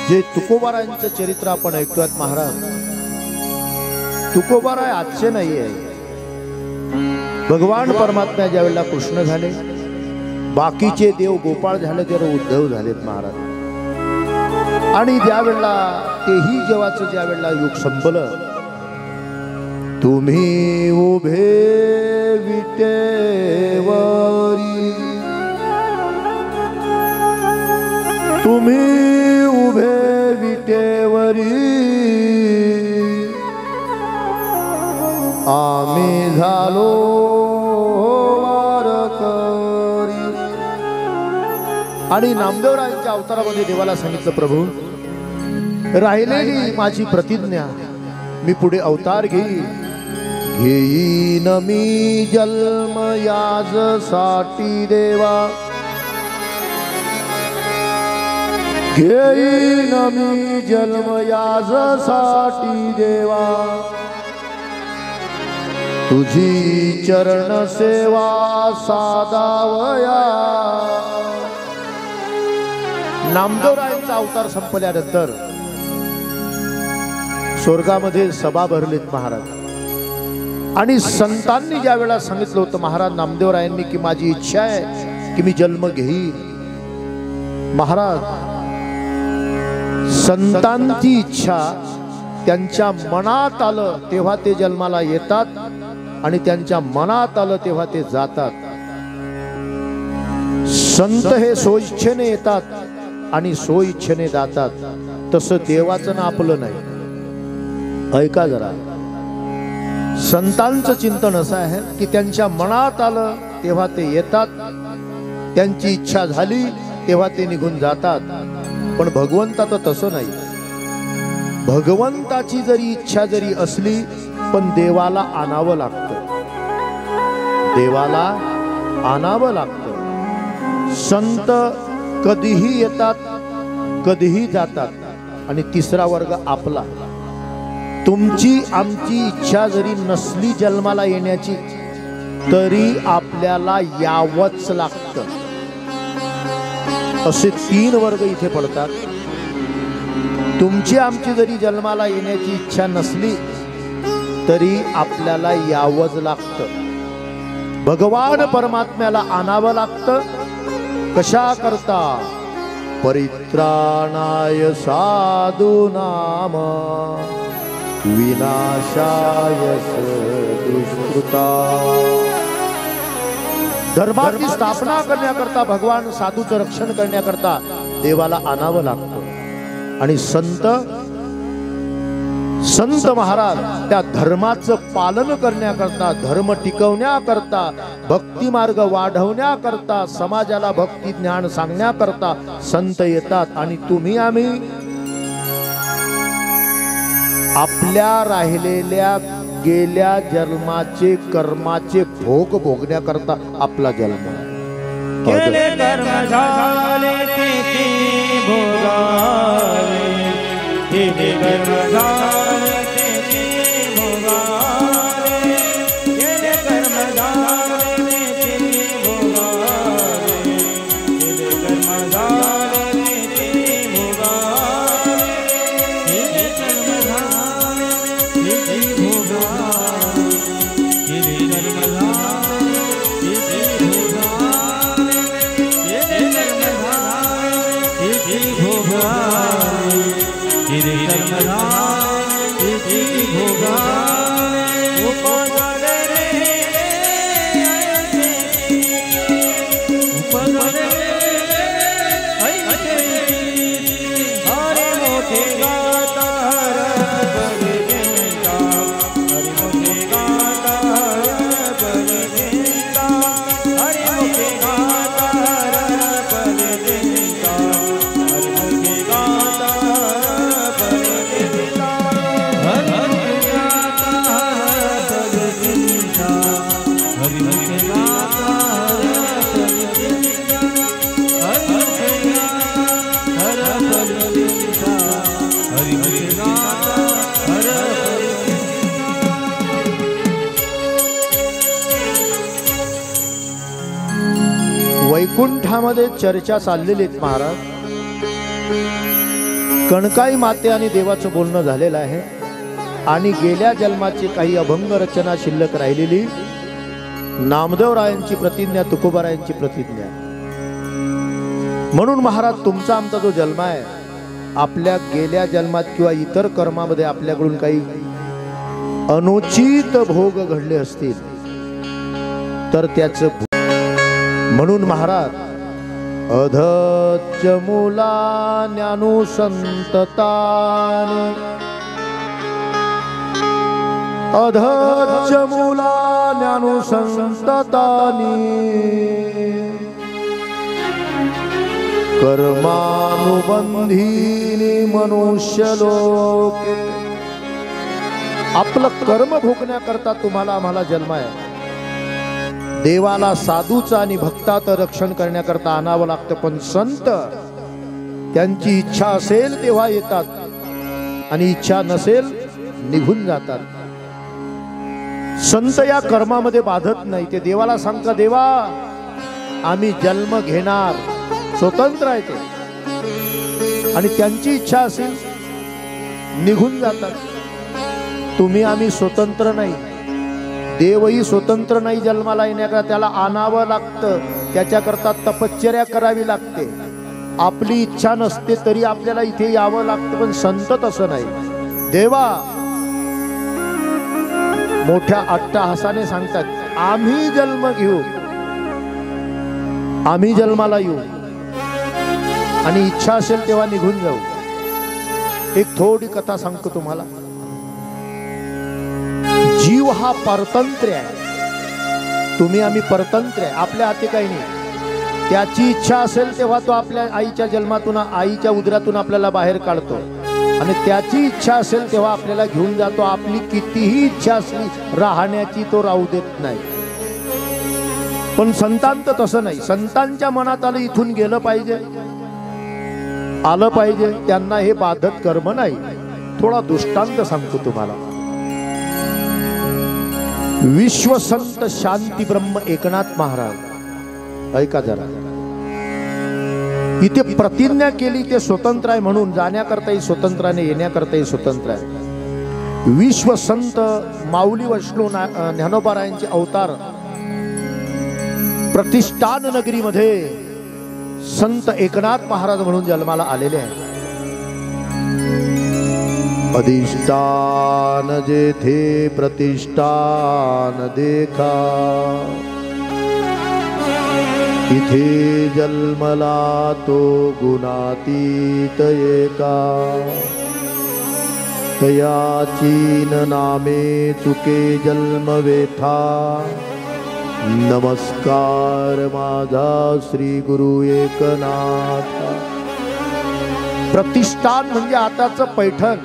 जे तुकोबारायांचं चरित्र आपण ऐकतोय महाराज, तुकोबाराय आजचे नाही आहे। भगवान परमात्मा ज्या वेळेला कृष्ण झाले, बाकीचे देव गोपाळ झाले, तेव्हा उद्धव झालेत महाराज। आणि ज्या वेळेला तेही जेव्हाचं ज्या वेळेला युग संपलं, तुम्ही उभे विटेवरी, तुम्ही उभे विटेवरी, आम्ही झालो वारकरी। आणि नामदेवरायांच्या अवतारामध्ये देवाला सांगितलं, प्रभू राहिलेली माझी प्रतिज्ञा मी पुढे अवतार घेईन मी जन्म याजसाठी देवा, घेईन मी जन्म याजसाठी देवा, तुझी चरण सेवा साधावया। नामदेवरायांचा अवतार संपल्यानंतर स्वर्गामध्ये सभा भरलीत महाराज। आणि संतांनी ज्या वेळेला सांगितलं होतं महाराज नामदेवरायांनी की माझी इच्छा आहे की मी जन्म घेईन, महाराज संतांची इच्छा त्यांच्या मनात आलं तेव्हा ते जन्माला येतात, आणि त्यांच्या मनात आलं तेव्हा ते जातात। संत हे स्वइच्छेने येतात आणि स्वइच्छेने जातात, तसं देवाचं ना आपलं नाही। ऐका जरा, संतांचं चिंतन असं आहे की त्यांच्या मनात आलं तेव्हा ते येतात, त्यांची इच्छा झाली तेव्हा ते निघून जातात। पण भगवंताचं तसं नाही। भगवंताची जरी इच्छा जरी असली पण देवाला आणावं लागतं, देवाला आणावं लागतं। संत कधीही येतात कधीही जातात, आणि तिसरा वर्ग आपला। तुमची आमची इच्छा जरी नसली जन्माला येण्याची तरी आपल्याला यावंच लागतं। असे 3 वर्ग इथे पडतात। तुमची आमची जरी जन्माला येण्याची इच्छा नसली तरी आपल्याला यावंच लागतं। भगवान परमात्म्याला आणावं लागतं। कशा करता? परित्राणाय साधूनाम विनाशाय दुष्कृता। धर्माची स्थापना करण्याकरता, भगवान साधूचं रक्षण करण्याकरता देवाला आणावं लागतं। आणि संत महाराज त्या धर्माचं पालन करण्याकरता, धर्म टिकवण्याकरता, भक्ती मार्ग वाढवण्याकरता, समाजाला भक्ती ज्ञान सांगण्याकरता संत येतात। आणि तुम्ही आम्ही आपल्या राहिलेल्या गेल्या जन्माचे कर्माचे भोग भोगण्याकरता आपला जन्म। केले कर्म झाले ते भोगावे, केले कर्म झाले ते भोगावे, केले कर्म झाले ते भोगावे, केले कर्म झाले ते भोगावे। भोगावे गिरे कर्मधारे भोगावे उपगले रे उपगले ऐसे हरे मोठे गाता हर बलिता हरे मोठे गाता हर बलिता हरे मोठे गाता हर बलिता वैकुंठामध्ये चर्चा चाललेली आहेत महाराज. कणकाई माते आणि देवाचं बोलणं झालेलं आहे आणि गेल्या जन्माची काही अभंग रचना शिल्लक राहिलेली. नामदेवरायांची प्रतिज्ञा, तुकोबारायांची प्रतिज्ञा. म्हणून महाराज तुमचा आमचा जो जन्म आहे, आपल्या गेल्या जन्मात किंवा इतर कर्मामध्ये आपल्याकडून काही अनुचित भोग घडले असतील तर त्याचं, म्हणून महाराज अधच्च मूलान्यानुसंततान अधच्च मूलान्यानुसंततानि कर्मानुबंधीनि मनुष्यलोके. आपलं कर्म भोगण्याकरता तुम्हाला आम्हाला जन्म आहे. देवाला साधूचं आणि भक्ताचं रक्षण करण्याकरता आणावं लागतं. पण संत त्यांची इच्छा असेल तेव्हा येतात आणि इच्छा नसेल निघून जातात. संत या कर्मामध्ये बाधत नाही. ते देवाला सांगतात, देवा आम्ही जन्म घेणार, स्वतंत्र आहे ते, आणि त्यांची इच्छा असेल निघून जातात. तुम्ही आम्ही स्वतंत्र नाही. देवही स्वतंत्र नाही जन्माला येण्याकरता, त्याला आणावं लागतं. त्याच्याकरता तपश्चर्या करावी लागते. आपली इच्छा नसते तरी आपल्याला इथे यावं लागतं. पण संत तसं नाही. देवा मोठ्या अट्टहासाने सांगतात, आम्ही जन्म घेऊ, आम्ही जन्माला येऊ आणि इच्छा असेल तेव्हा निघून जाऊ. एक थोडी कथा सांगतो तुम्हाला. जीव हा परतंत्र आहे. तुम्ही आम्ही परतंत्र आहे. आपल्या हाती काही नाही. त्याची इच्छा असेल तेव्हा तो आपल्या आईच्या जन्मातून, आईच्या उदरातून आपल्याला बाहेर काढतो आणि त्याची इच्छा असेल तेव्हा आपल्याला घेऊन जातो. आपली कितीही इच्छा असली राहण्याची तो राहू देत नाही. पण संतांचं तसं नाही. संतांच्या मनात आलं इथून गेलं पाहिजे, आलं पाहिजे. त्यांना हे बाधत कर्म नाही. थोडा दृष्टांत सांगतो तुम्हाला. विश्वसंत शांती ब्रह्म एकनाथ महाराज, ऐका जरा. इथे प्रतिज्ञा केली ते स्वतंत्र आहे म्हणून, जाण्याकरताही स्वतंत्र आहे, येण्याकरताही स्वतंत्र आहे. विश्वसंत माऊली वैष्णव ज्ञानोबारायांचे अवतार प्रतिष्ठान नगरीमध्ये संत एकनाथ महाराज म्हणून जन्माला आलेले आहेत. अधिष्ठान जेथे प्रतिष्ठान देखा, इथे जन्मला तो गुणातीत एका. तयाचीन नामे चुके जन्म वेथा, नमस्कार माझा श्री गुरु एकनाथ. प्रतिष्ठान म्हणजे आताचं पैठण.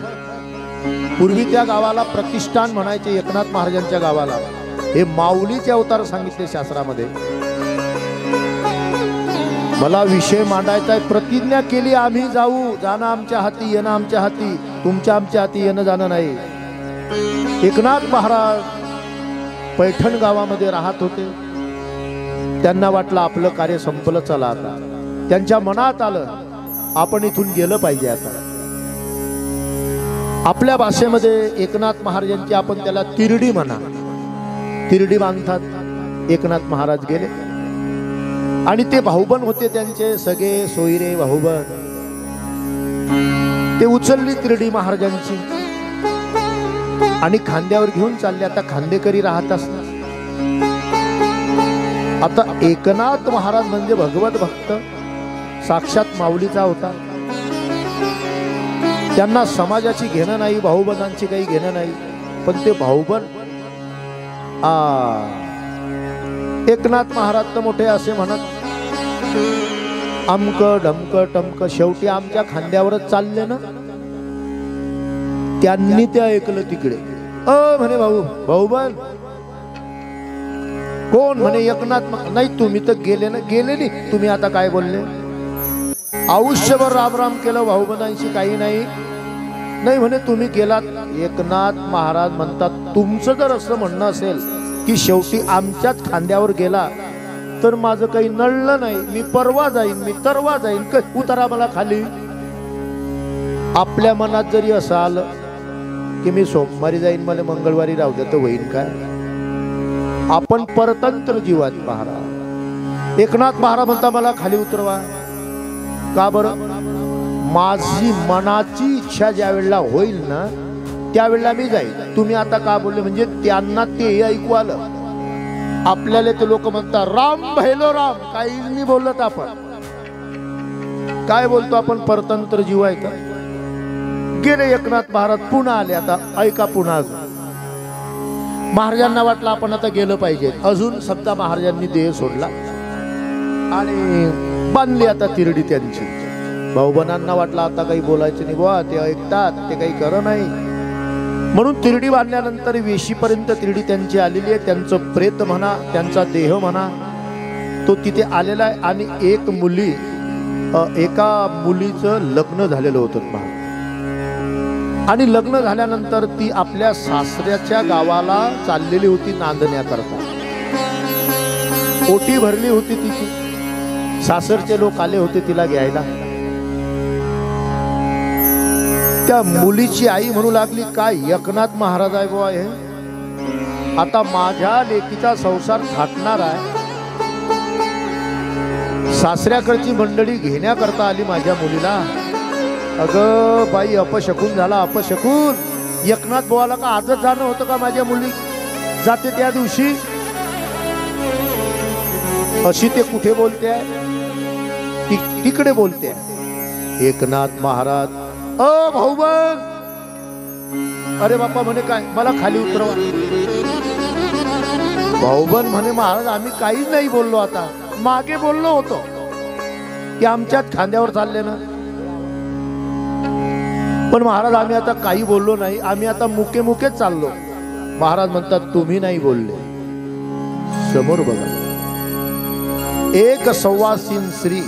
पूर्वी त्या गावाला प्रतिष्ठान म्हणायचे, एकनाथ महाराजांच्या गावाला. हे माऊलीचे अवतार सांगितले शास्त्रामध्ये. मला विषय मांडायचा आहे. प्रतिज्ञा केली आम्ही जाऊ, जाणं आमच्या हाती, येणं आमच्या हाती. तुमच्या आमच्या हाती येणं जाणं नाही. एकनाथ महाराज पैठण गावामध्ये राहत होते. त्यांना वाटलं आपलं कार्य संपलं, चला आता. त्यांच्या मनात आलं आपण इथून गेलं पाहिजे आता. आपल्या भाषेमध्ये एकनाथ महाराजांची आपण त्याला तिरडी म्हणा, तिरडी बांधतात. एकनाथ महाराज गेले आणि ते भाऊबंद होते त्यांचे सगळे सोयरे भाऊबंद. ते उचलली तिरडी महाराजांची आणि खांद्यावर घेऊन चालले. आता खांदेकरी राहत असतात. आता एकनाथ महाराज म्हणजे भगवत भक्त, साक्षात माऊलीचा होता. त्यांना समाजाची घेणं नाही, भाऊबंधांची काही घेणं नाही. पण ते भाऊबंद एकनाथ महाराज तर मोठे असे म्हणत, अमक ढमक टमक, शेवटी आमच्या खांद्यावरच चालले ना. त्यांनी ते ऐकलं तिकडे. म्हणे भाऊ भाऊबंद कोण? म्हणे एकनाथ. नाही तुम्ही तर गेले ना. गेले नाही तुम्ही. आता काय बोलले? आयुष्यभर राम राम केलं भाऊबंदांशी, काही नाही. नाही म्हणे तुम्ही गेलात. एकनाथ महाराज म्हणतात तुमचं जर असं म्हणणं असेल की शेवटी आमच्याच खांद्यावर गेला तर माझं काही नडलं नाही. मी परवा जाईन, मी तरवा जाईन, उतारा मला खाली. आपल्या मनात जरी असं आलं की मी सोमवारी जाईन, मला मंगळवारी राहू द्या, तर होईन काय? आपण परतंत्र जीवात महाराज. एकनाथ महाराज म्हणता मला खाली उतरवा. का बरं? माझी मनाची इच्छा ज्या वेळेला होईल ना त्यावेळेला मी जाईल. तुम्ही आता का बोलले? म्हणजे त्यांना ते ऐकू आलं. आपल्याला ते लोक म्हणतात राम भैलो राम, काही नाही बोलत आपण. काय बोलतो आपण? परतंत्र जीव आहे का? गेले एकनाथ महाराज, पुन्हा आले. आता ऐका पुन्हा. महाराजांना वाटलं आपण आता गेलं पाहिजे. अजून समजा महाराजांनी देह सोडला आणि बांधली आता तिरडी त्यांची. भाऊबंधांना वाटलं आता काही बोलायचं नाही बुवा, ते ऐकतात, ते काही करत नाही. म्हणून तिरडी बांधल्यानंतर वेशीपर्यंत तिरडी त्यांची आलेली आहे. त्यांचं प्रेत म्हणा, त्यांचा देह म्हणा, तो तिथे आलेला आहे. आणि एका मुलीचं लग्न झालेलं होतं महाराज. आणि लग्न झाल्यानंतर ती आपल्या सासऱ्याच्या गावाला चाललेली होती नांदण्याकरता. ओटी भरली होती तिची. सासरचे लोक आले होते तिला घ्यायला. त्या मुलीची आई म्हणू लागली काय एकनाथ महाराज आहे बुवा हे, आता माझ्या लेकीचा संसार थाटणार आहे. सासऱ्याकडची मंडळी घेण्याकरता आली माझ्या मुलीला. अगं बाई, अपशकून झाला, अपशकून. एकनाथ बुवाला का आजच जाणं होतं का? माझ्या मुली जाते त्या दिवशी. अशी ते कुठे बोलते आहे? तिकडे बोलते आहे. एकनाथ महाराज भाऊबंद, अरे बापा म्हणे काय, मला खाली उतरवा. भाऊबंद म्हणे महाराज आम्ही काहीच नाही बोललो. आता मागे बोललो होतो की आमच्याच खांद्यावर चालले ना. पण महाराज आम्ही आता काही बोललो नाही, आम्ही आता मुके मुकेच चाललो. महाराज म्हणतात तुम्ही नाही बोलले. समोर बघा, एक सवासीन स्त्री,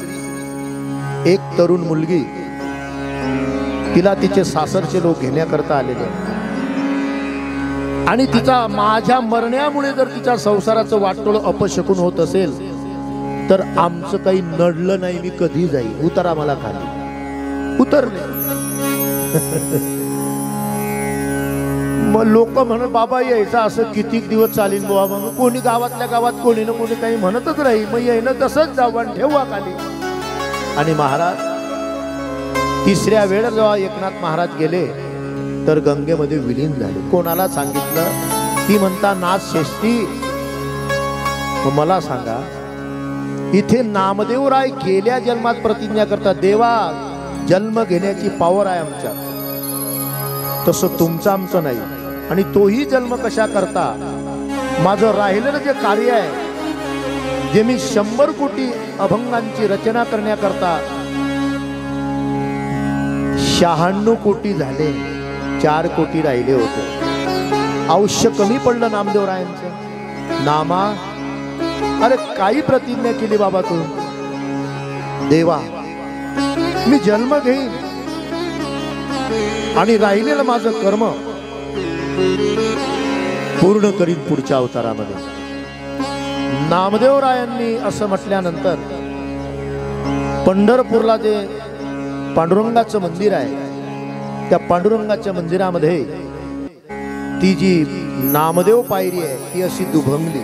एक तरुण मुलगी, तिला तिचे सासरचे लोक घेण्याकरता आलेले. आणि तिचा माझ्या मरण्यामुळे जर तिच्या संसाराचं वाटोळ अपशकून होत असेल तर आमचं काही नडलं नाही, मी कधी जाईल, उतरा मला खाली. उतरले. मग लोक म्हणत बाबा यायचं असं किती दिवस चालीन बाबा. मग कोणी गावातल्या गावात कोणी ना कोणी काही म्हणतच राहील. मग येणं तसंच जाऊ आणि ठेवा खाली. आणि महाराज तिसऱ्या वेळेला जेव्हा एकनाथ महाराज गेले तर गंगेमध्ये विलीन झाले. कोणाला सांगितलं? ती म्हणता नाथ श्रेष्ठी, मला सांगा इथे नामदेव राय गेल्या जन्मात प्रतिज्ञा करतात, देवा जन्म घेण्याची पॉवर आहे आमच्या, तसं तुमचं आमचं नाही. आणि तोही जन्म कशा करता? माझं राहिलेलं जे कार्य आहे, जे मी 100 कोटी अभंगांची रचना करण्याकरता 96 कोटी झाले, 4 कोटी राहिले होते. आयुष्य कमी पडलं नामदेवरायांचं. नामा, अरे काही प्रतिज्ञा केली बाबा तू, देवा मी जन्म घेईन आणि राहिलेलं माझं कर्म पूर्ण करीन पुढच्या अवतारामध्ये. नामदेवरायांनी असं म्हटल्यानंतर पंढरपूरला जे पांडुरंगाचं मंदिर आहे, त्या पांडुरंगाच्या मंदिरामध्ये ती जी नामदेव पायरी आहे ती अशी दुभंगली.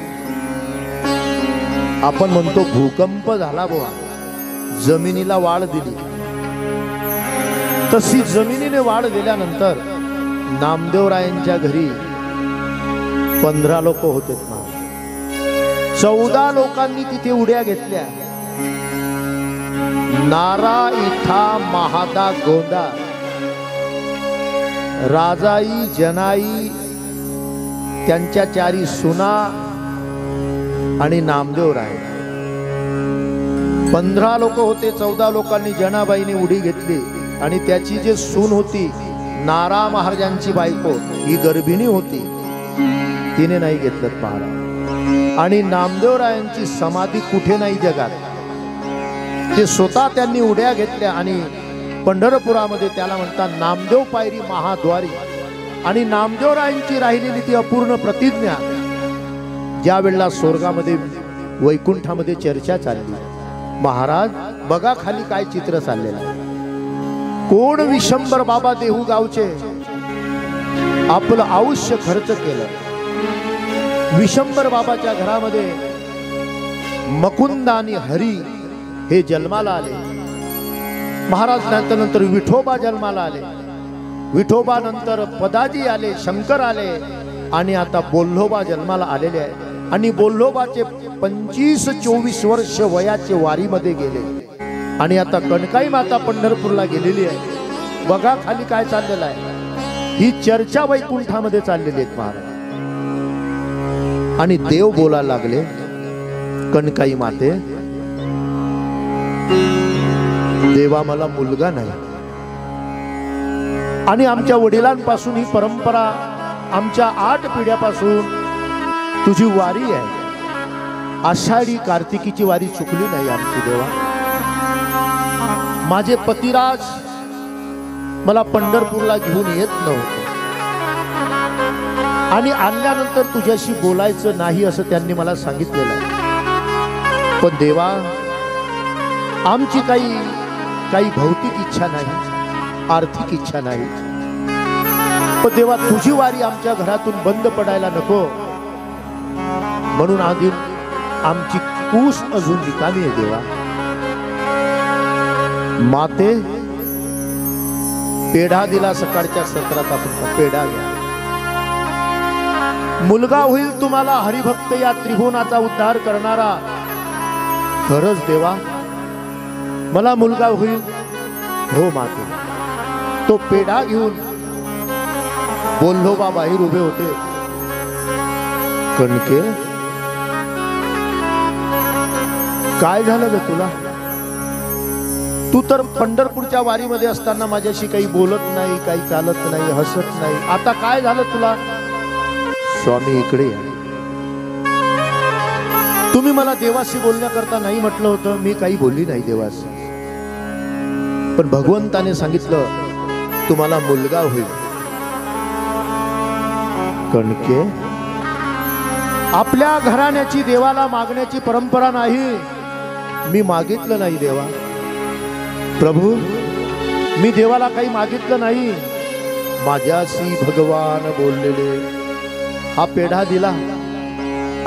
आपण म्हणतो भूकंप झाला बुवा, जमिनीला वाढ दिली. तशी जमिनीने वाढ दिल्यानंतर नामदेवरायांच्या घरी 15 लोक होते. 14 लोकांनी तिथे उड्या घेतल्या. नारा, इठा, महादा, गोंदा, राजाई, जनाई, त्यांच्या 4 सुना आणि नामदेवराय. 15 लोक होते. 14 लोकांनी जनाबाईने उडी घेतली आणि त्याची जे सून होती नारा महाराजांची बायको, ही गर्भिणी होती, तिने नाही घेतलं महाराज. आणि नामदेवरायांची समाधी कुठे नाही जगात. ते स्वतः त्यांनी उड्या घेतल्या आणि पंढरपुरामध्ये त्याला म्हणतात नामदेव पायरी महाद्वारी. आणि नामदेवरायांची राहिलेली ती अपूर्ण प्रतिज्ञा ज्या वेळेला स्वर्गामध्ये वैकुंठामध्ये चर्चा चालली, महाराज बघा खाली काय चित्र चाललेलं आहे. कोण विशंबर बाबा देहू गावचे आपलं आयुष्य खर्च केलं. विशंबर बाबाच्या घरामध्ये मकुंद आणि हरी हे जन्माला आले. महाराज नंतर विठोबा जन्माला आले. विठोबा नंतर पदाजी आले, शंकर आले आणि आता बोल्होबा जन्माला आलेले आहे. आणि बोल्होबाचे 25-24 वर्ष वयाचे वारीमध्ये गेले आणि आता कणकाई माता पंढरपूरला गेलेली आहे. बघा खाली काय चाललेलं आहे. ही चर्चा वैकुंठामध्ये चाललेली आहे महाराज. आणि देव बोलायला लागले, कणकाई माते, देवा मला मुलगा नाही. आणि आमच्या वडिलांपासून ही परंपरा, आमच्या 8 पिढ्यापासून तुझी वारी आहे. आषाढी कार्तिकीची वारी चुकली नाही आमची देवा. माझे पतिराज मला पंढरपूरला घेऊन येत नव्हते आणि आल्यानंतर तुझ्याशी बोलायचं नाही असं त्यांनी मला सांगितलेलं. पण देवा आमची काही भौतिक इच्छा नाही, आर्थिक इच्छा नाही. पण देवा तुझी वारी आमच्या घरातून बंद पडायला नको, म्हणून आधी आमची कूस अजून रिकामी आहे देवा. माते पेढा दिला सकाळच्या सत्रात, आपण पेढा घ्या. मुलगा होईल तुम्हाला हरिभक्त या त्रिभुवनाचा उद्धार करणारा. खरंच देवा मला मुलगा होईल. हो माते. तो पेढा घेऊन बोल्होबा बाहेर उभे होते. कणके काय झालं ग तुला? तू तर पंढरपूरच्या वारीमध्ये असताना माझ्याशी काही बोलत नाही, काही चालत नाही, हसत नाही. आता काय झालं तुला? स्वामी इकडे या. तुम्ही मला देवाशी बोलण्याकरता नाही म्हटलं होतं, मी काही बोलली नाही देवाशी. पण भगवंताने सांगितलं तुम्हाला मुलगा होईल. कणके आपल्या घराण्याची देवाला मागण्याची परंपरा नाही. मी मागितलं नाही देवा. प्रभू मी देवाला काही मागितलं नाही. माझ्याशी भगवान बोललेले. हा पेढा दिला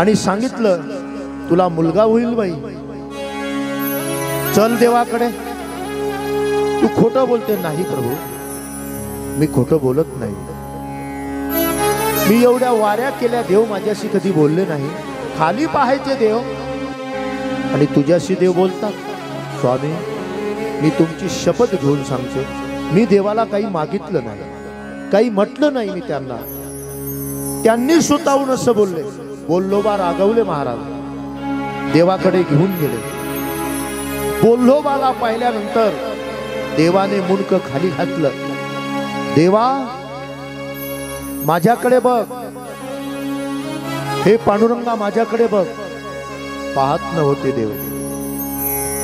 आणि सांगितलं तुला मुलगा होईल बाई. चल देवाकडे. तू खोटं बोलते. नाही प्रभू मी खोटं बोलत नाही. मी एवढ्या वाऱ्या केल्या, देव माझ्याशी कधी बोलले नाही. खाली पाहायचे देव आणि तुझ्याशी देव बोलतात. स्वामी मी तुमची शपथ घेऊन सांगतो, मी देवाला काही मागितलं नाही, काही म्हटलं नाही मी त्यांना. त्यांनी स्वतःहून असं बोलले. बोल्होबा रागवले महाराज, देवाकडे घेऊन गेले. बोल्होबाला पाहिल्यानंतर देवाने मुंडक खाली घातलं. देवा माझ्याकडे बघ. हे पांडुरंगा माझ्याकडे बघ. पाहत नव्हते देव.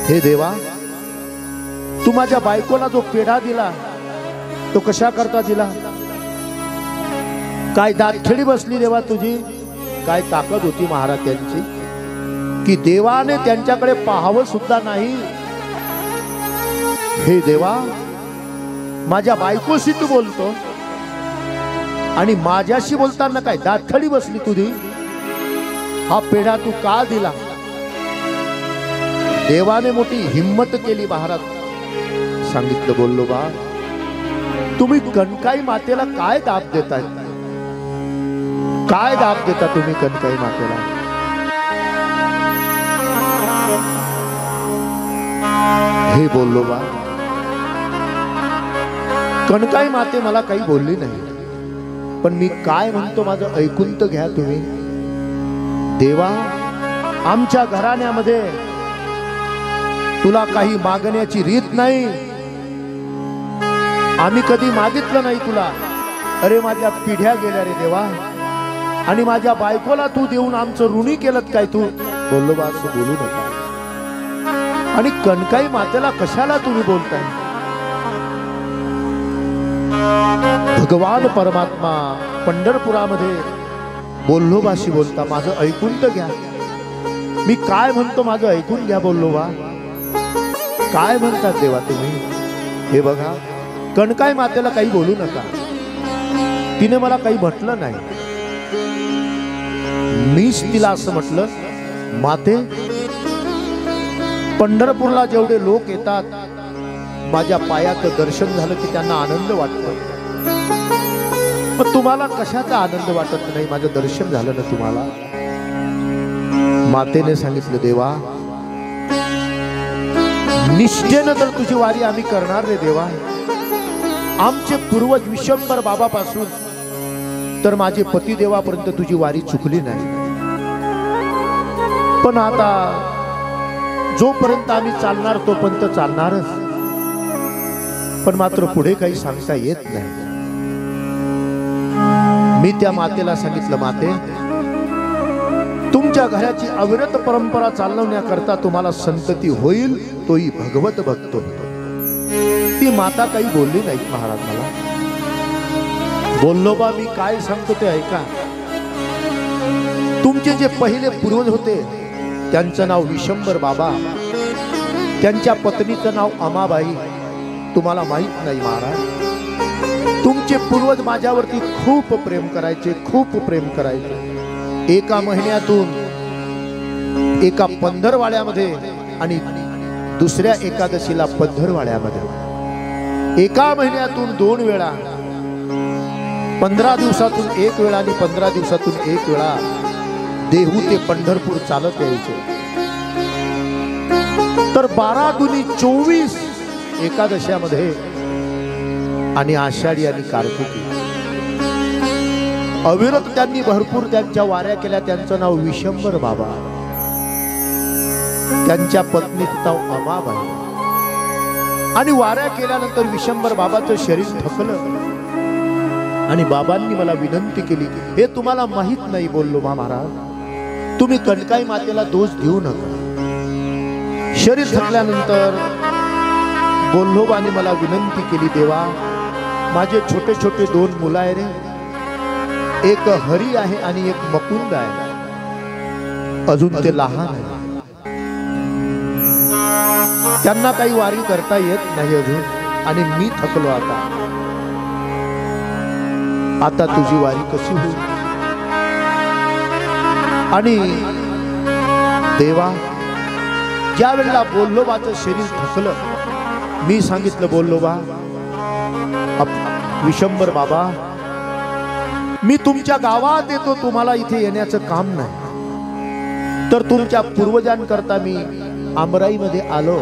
हे देवा तू माझ्या बायकोला जो पेढा दिला तो कशा करता दिला? काय दातखिळी बसली देवा तुझी? काय ताकद होती महाराज त्यांची की देवाने त्यांच्याकडे पाहावं सुद्धा नाही? हे देवा माझ्या बायकोशी तू बोलतो आणि माझ्याशी बोलताना काय दातखिळी बसली तुझी? हा पेढा तू का दिला? देवाने मोठी हिम्मत केली महाराज. सांगितलं बोल्होबा तुम्ही कणकाई मातेला काय दाब देताय? काय दाब देता तुम्ही कणकाई मातेला? हे बोललो बा, कणकाई माते मला काही बोलली नाही, पण मी काय म्हणतो माझं ऐकून तर घ्या तुम्ही. देवा, आमच्या घराण्यामध्ये तुला काही मागण्याची रीत नाही, आम्ही कधी मागितलं नाही तुला. अरे माझ्या पिढ्या गेल्या रे देवा, आणि माझ्या बायकोला तू देऊन आमचं ऋणी केलं काय तू? बोललो बा, असं बोलू नका. आणि कणकाई मातेला कशाला तुम्ही बोलताय? भगवान परमात्मा पंढरपुरामध्ये बोल्लोबाशी बोलता. माझं ऐकून तर घ्या, मी काय म्हणतो माझं ऐकून घ्या. बोल्लोबा, काय म्हणतात देवा तुम्ही? हे बघा, कणकाई मातेला काही बोलू नका. तिने मला काही म्हटलं नाही, मीच तिला असं म्हटलं, माते पंढरपूरला जेवढे लोक येतात, माझ्या पायाचं दर्शन झालं की त्यांना आनंद वाटतो. पण तुम्हाला कशाचा आनंद वाटत नाही? माझं दर्शन झालं ना तुम्हाला. मातेने सांगितलं, देवा निष्ठेनं तर तुझी वारी आम्ही करणार रे देवा. आमचे पूर्वज विशंबर बाबापासून तर माझे पती देवापर्यंत तुझी वारी चुकली नाही. पण आता जोपर्यंत आम्ही चालणार तोपर्यंत चालणारच. पण मात्र पुढे काही सांगता येत नाही. मी त्या मातेला सांगितलं, माते तुमच्या घराची अविरत परंपरा चालवण्याकरता तुम्हाला संतती होईल, तोही भगवत भक्त होतो. ती माता काही बोलली नाही महाराज मला. बोललो बा, मी काय सांगतो ते ऐका. तुमचे जे पहिले पूर्वज होते त्यांचं नाव विशंबर बाबा, त्यांच्या पत्नीचं नाव अमाबाई. तुम्हाला माहित नाही महाराज, तुमचे पूर्वज माझ्यावरती खूप प्रेम करायचे, खूप प्रेम करायचे. एका महिन्यातून एका पंधरवाड्यामध्ये आणि दुसऱ्या एकादशीला पंधरवाड्यामध्ये, एका महिन्यातून 2 वेळा, 15 दिवसातून 1 वेळा आणि 15 दिवसातून 1 वेळा देहू ते पंढरपूर चालत यायचे. तर 12 दुनी 24 एकादशामध्ये आणि आषाढी आणि कार्तिकी अविरत त्यांनी भरपूर त्यांच्या वाऱ्या केल्या. त्यांचं नाव विशंबर बाबा, त्यांच्या पत्नीचं नाव अमाबाई. आणि वाऱ्या केल्यानंतर विशंबर बाबाचं शरीर थकलं आणि बाबांनी मला विनंती केली, हे तुम्हाला माहित नाही. बोललो महाराज, तुम्ही कणकाई मातेला दोष देऊ नका. शरीर थकल्यानंतर बोल्लोबाने मला विनंती केली, देवा माझे छोटे छोटे 2 मुलं आहे रे, एक हरी आहे आणि एक मकुंद आहे, अजून ते लहान आहे, त्यांना काही वारी करता येत नाही अजून, आणि मी थकलो आता तुझी वारी कशी होईल? आणि देवा ज्या वेळेला बोल्लोबाचं शरीर थकलं, मी सांगितलं, बोल्लोबा विशंबर बाबा, मी तुमच्या गावात येतो, तुम्हाला इथे येण्याचं काम नाही. तर तुमच्या पूर्वजांकरता मी आमराईमध्ये आलो,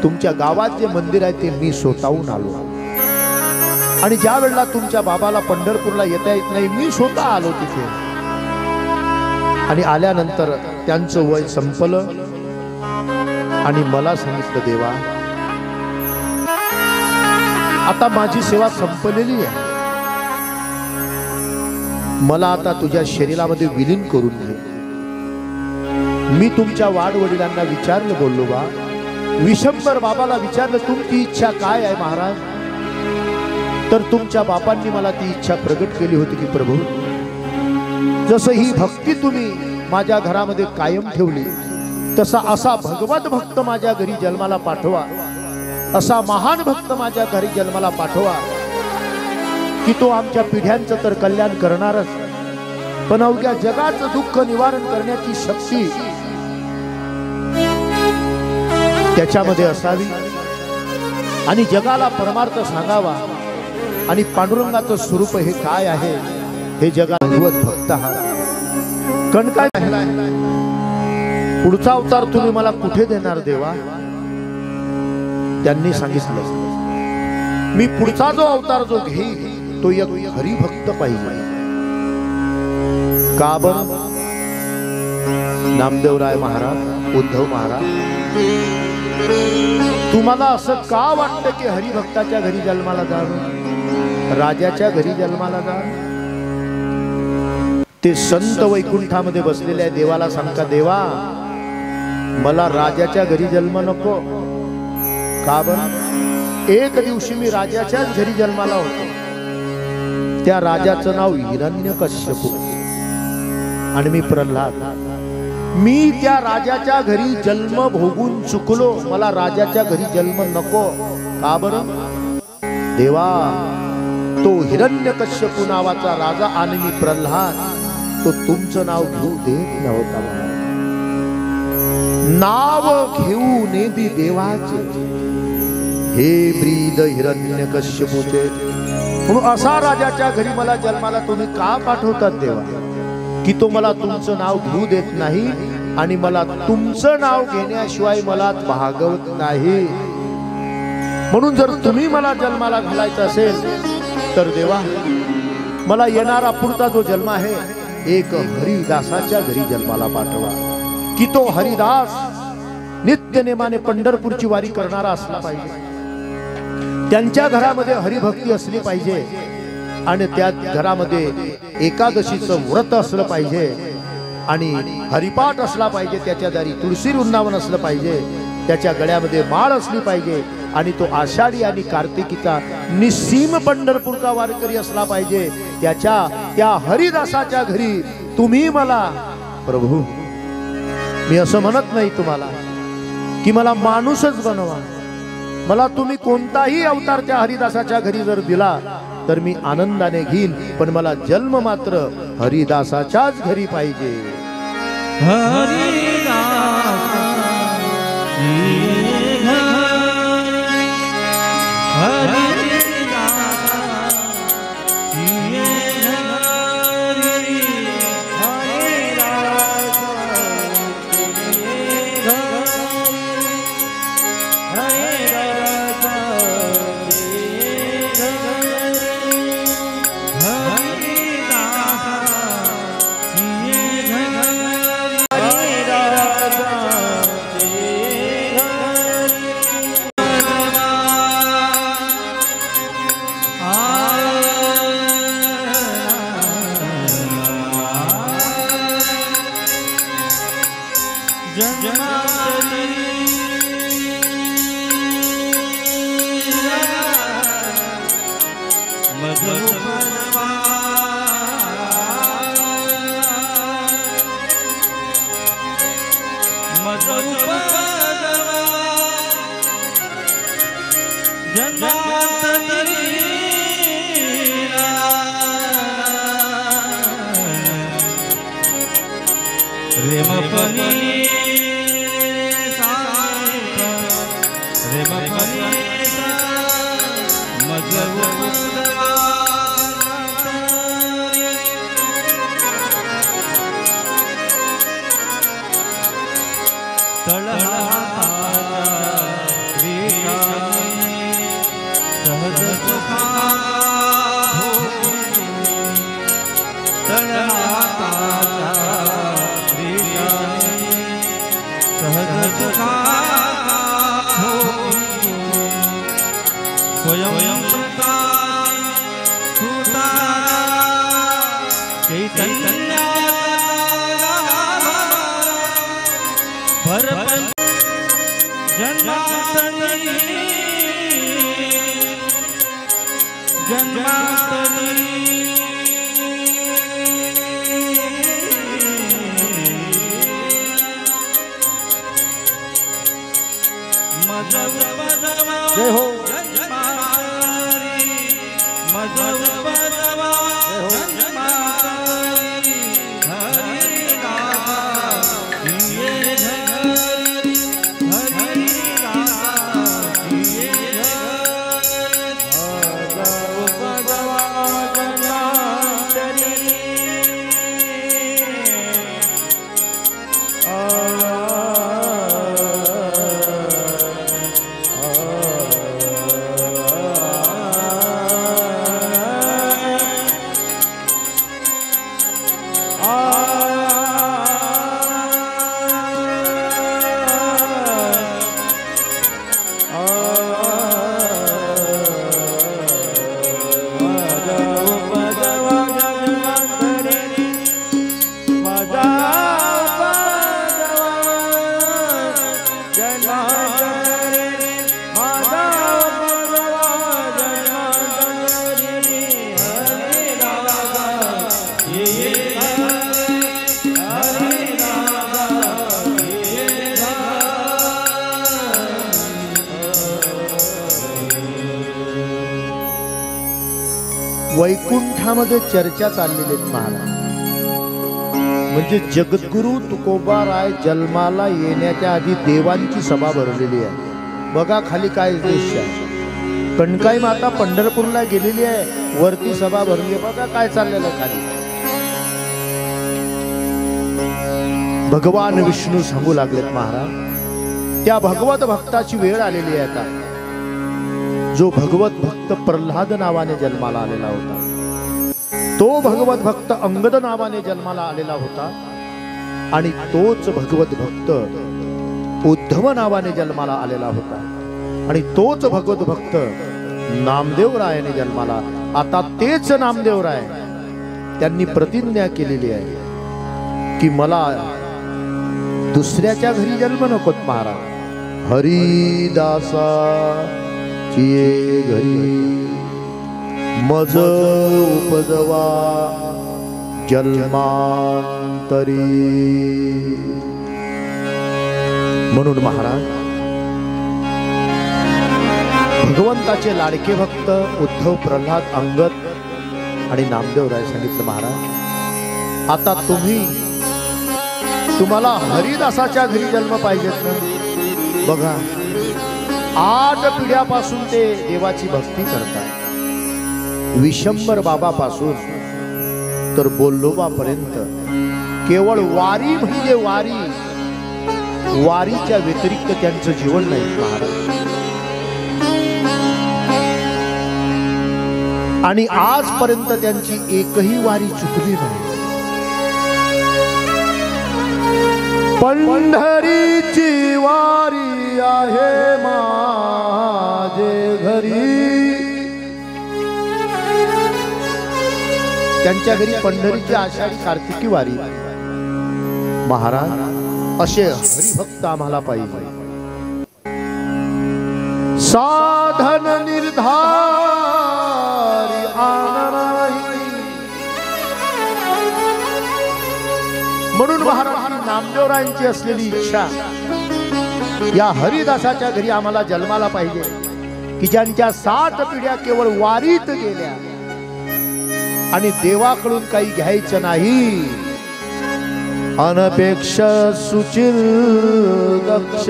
तुमच्या गावात जे मंदिर आहे ते मी स्वतःहून आलो. आणि ज्या वेळेला तुमच्या बाबाला पंढरपूरला येता येत नाही, मी स्वतः आलो तिथे. आणि आल्यानंतर त्यांचं वय संपलं आणि मला सांगितलं, देवा आता माझी सेवा संपलेली आहे, मला आता तुझ्या शरीरामध्ये विलीन करून घे. मी तुमच्या वाडवडिलांना विचारलं, बोललो बा, विशंबर बाबाला विचारलं, तुमची इच्छा काय आहे महाराज? तर तुमच्या बापांनी मला ती इच्छा प्रगट केली होती की प्रभू, जसं ही भक्ती तुम्ही माझ्या घरामध्ये कायम ठेवली, तसा असा भगवत भक्त माझ्या घरी जन्माला पाठवा, असा महान भक्त माझ्या घरी जन्माला पाठवा की तो आमच्या पिढ्यांचं तर कल्याण करणारच, पण अवघ्या जगाचं दुःख निवारण करण्याची शक्ती त्याच्यामध्ये असावी आणि जगाला परमार्थ सांगावा. आणि पांडुरंगाचं स्वरूप हे काय आहे हे जगात भगवत भक्त आहात. कणकाय पुढचा अवतार तुम्ही मला कुठे देणार देवा? त्यांनी सांगितलं मी पुढचा जो अवतार जो घेईन तो एक हरिभक्त पाहिजे. का बरं? नामदेवराय महाराज, उद्धव महाराज, तुम्हाला असं का वाटतं की हरिभक्ताच्या घरी जन्माला जावं, राजाच्या घरी जन्माला जावं? ते संत वैकुंठामध्ये बसलेल्या देवाला सांगता देवा मला राजाच्या घरी जन्म नको. का बरं? एक दिवशी मी राजाच्याच घरी जन्माला होतो. त्या राजाचं नाव हिरण्यकश्यप आणि मी प्रल्हाद. मी त्या राजाच्या घरी जन्म भोगून चुकलो. मला राजाच्या घरी जन्म नको. का बरं? देवा तो हिरण्यकश्यप नावाचा राजा आणि मी प्रल्हाद तो तुमचं नाव घेऊ देत नव्हता. मला नाव घेऊ नेदी देवाचे हे ब्रीद हिरण्यकश्यपूचे. म्हणून असा राजाच्या घरी मला जन्माला तुम्ही का पाठवतात देवा की तो मला तुमचं नाव घेऊ देत नाही आणि मला तुमचं नाव घेण्याशिवाय मला भागवत नाही. म्हणून जर तुम्ही मला जन्माला घालायचं असेल तर देवा मला येणारा पुढचा जो जन्म आहे एक हरिदासाच्या घरी जन्माला पाठवा की तो हरिदास नित्य नेमाने पंढरपूरची वारी करणारा असला पाहिजे. त्यांच्या घरामध्ये हरिभक्ती असली पाहिजे आणि त्या घरामध्ये एकादशीचं व्रत असलं पाहिजे आणि हरिपाठ असला पाहिजे. त्याच्या दारी तुळशी वृंदावन असलं पाहिजे. त्याच्या गळ्यामध्ये माळ असली पाहिजे आणि तो आषाढी आणि कार्तिकीचा निस्सीम पंढरपूरचा वारकरी असला पाहिजे. त्या हरिदासाच्या घरी तुम्ही मला प्रभू, मी असं म्हणत नाही तुम्हाला की मला माणूसच बनवा. मला तुम्ही कोणताही अवतार त्या हरिदासाच्या घरी जर दिला तर मी आनंदाने घेईन, पण मला जन्म मात्र हरिदासाच्याच घरी पाहिजे. जय हो वैकुंठामध्ये चर्चा चाललेली आहेत महाराज. म्हणजे जगद्गुरु तुकोबाराय जन्माला येण्याच्या आधी देवांची सभा भरलेली आहे. बघा खाली काय दृश्य आहे. कणकाई माता पंढरपूरला गेलेली आहे, वरती सभा भरली आहे. बघा काय चाललेलं खाली. भगवान विष्णू सांगू लागलेत महाराज, त्या भगवत भक्ताची वेळ आलेली आहे आता. जो भगवत भक्त प्रल्हाद नावाने जन्माला आलेला होता, तो भगवत भक्त अंगद नावाने जन्माला आलेला होता, आणि तोच भगवत भक्त उद्धव नावाने जन्माला आलेला होता, आणि तोच भगवत भक्त नामदेवरायाने जन्माला. आता तेच नामदेवराय त्यांनी प्रतिज्ञा केलेली आहे की मला दुसऱ्याच्या घरी जन्म नकोत महाराज. हरिदासा चिये घरी मज उपजवा जन्मांतरी. म्हणून महाराज भगवंताचे लाडके भक्त उद्धव, प्रल्हाद, अंगद आणि नामदेवराय सांगितलं महाराज, आता तुम्हाला हरिदासाच्या घरी जन्म पाहिजेत ना. बघा 8 पिढ्यापासून ते देवाची भक्ती करतात. विशंबर बाबापासून तर बोल्लोबापर्यंत केवळ वारी म्हणजे वारी, वारीच्या व्यतिरिक्त त्यांचं जीवन नाही महाराज. आणि आजपर्यंत त्यांची एकही वारी चुकली नाही. पंढरीची वारी आहे माझे घरी. त्यांच्या घरी पंढरीची आषाढी कार्तिकी वारी. महाराज असे हरिभक्त आम्हाला पाहिजे. साधन निर्धारी म्हणून महाराज नामदेवरायांची असलेली इच्छा या हरिदासाच्या घरी आम्हाला जन्माला पाहिजे, की ज्यांच्या 7 पिढ्या केवळ वारीत गेल्या आणि देवाकडून काही घ्यायचं नाही. अनपेक्ष सुचिर दक्ष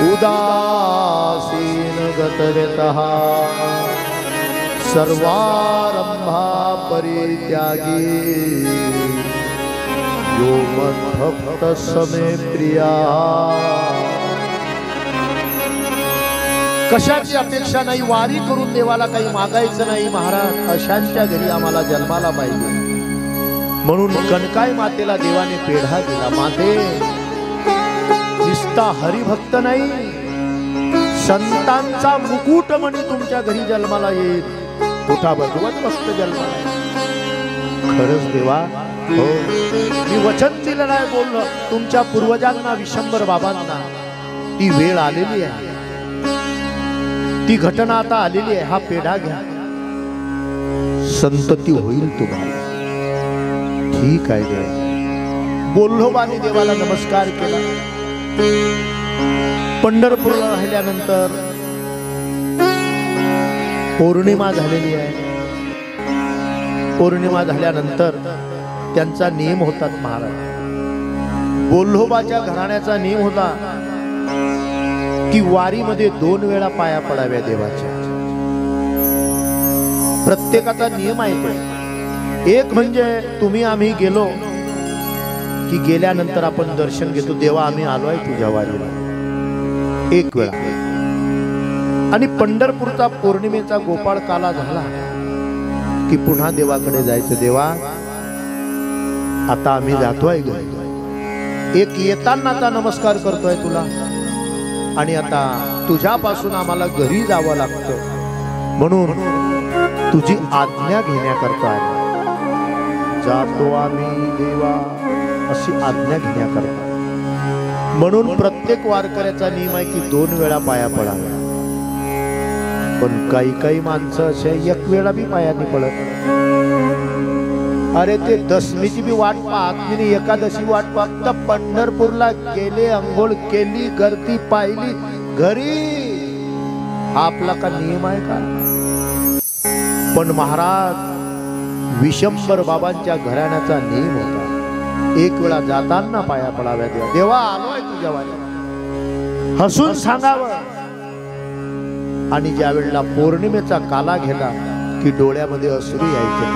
उदासीन गतवेतः सर्वारंभा परित्यागी यो मद्भक्त समे प्रिया. कशाची अपेक्षा नाही, वारी करून देवाला काही मागायचं नाही महाराज. अशांच्या घरी आम्हाला जन्माला पाहिजे. म्हणून कणकाई मातेला देवाने पेढा दिला. माते निस्ता हरिभक्त नाही, संतांचा मुकुट म्हणे तुमच्या घरी जन्माला येईल. मोठा भगवत भक्त जन्माला. खरंच देवा, हो मी वचन दिलं नाही बोललो. तुमच्या पूर्वजांना, विशंबर बाबांना ती वेळ आलेली आहे, ती घटना आता आलेली आहे. हा पेढा घ्या, संतती होईल तुम्हाला. ठीक आहे देवा. बोल्लोबाने देवाला नमस्कार केला. पंढरपूरला राहिल्यानंतर पौर्णिमा झालेली आहे. पौर्णिमा झाल्यानंतर त्यांचा नियम होतात महाराज. बोल्लोबाच्या घराण्याचा नियम होता की वारीमध्ये 2 वेळा पाया पडाव्या देवाच्या. प्रत्येकाचा नियम आहे. एक म्हणजे तुम्ही आम्ही गेलो की गेल्यानंतर आपण दर्शन घेतो, देवा आम्ही आलोय तुझ्या वारीला, 1 वेळा. आणि पंढरपूरचा पौर्णिमेचा गोपाळ काला झाला की पुन्हा देवाकडे जायचं. देवा आता आम्ही जातोय घरी. एक येतानाचा नमस्कार करतोय तुला, आणि आता तुझ्यापासून आम्हाला घरी जावं लागतं, म्हणून तुझी आज्ञा घेण्याकरता आलो. जातो आम्ही देवा अशी आज्ञा घेण्याकरता. म्हणून प्रत्येक वारकऱ्याचा नियम आहे की 2 वेळा पाया पडाव्या. पण काही माणसं असे 1 वेळा बी पायाने पडत. अरे ते दशमीची बी वाट पाहत नाही, एकादशी वाट पाहत. पंढरपूरला गेले, अंघोळ केली, गर्दी पाहिली, घरी हा आपला का नियम आहे का? पण महाराज विशंभर बाबांच्या घराण्याचा नियम होता, एक वेळा जाताना पाया पडाव्या, देवा देवा आलोय तुझ्या वाड्यात, हसून सांगावं. आणि ज्या वेळेला पौर्णिमेचा काला गेला की डोळ्यामध्ये अश्रू यायचे,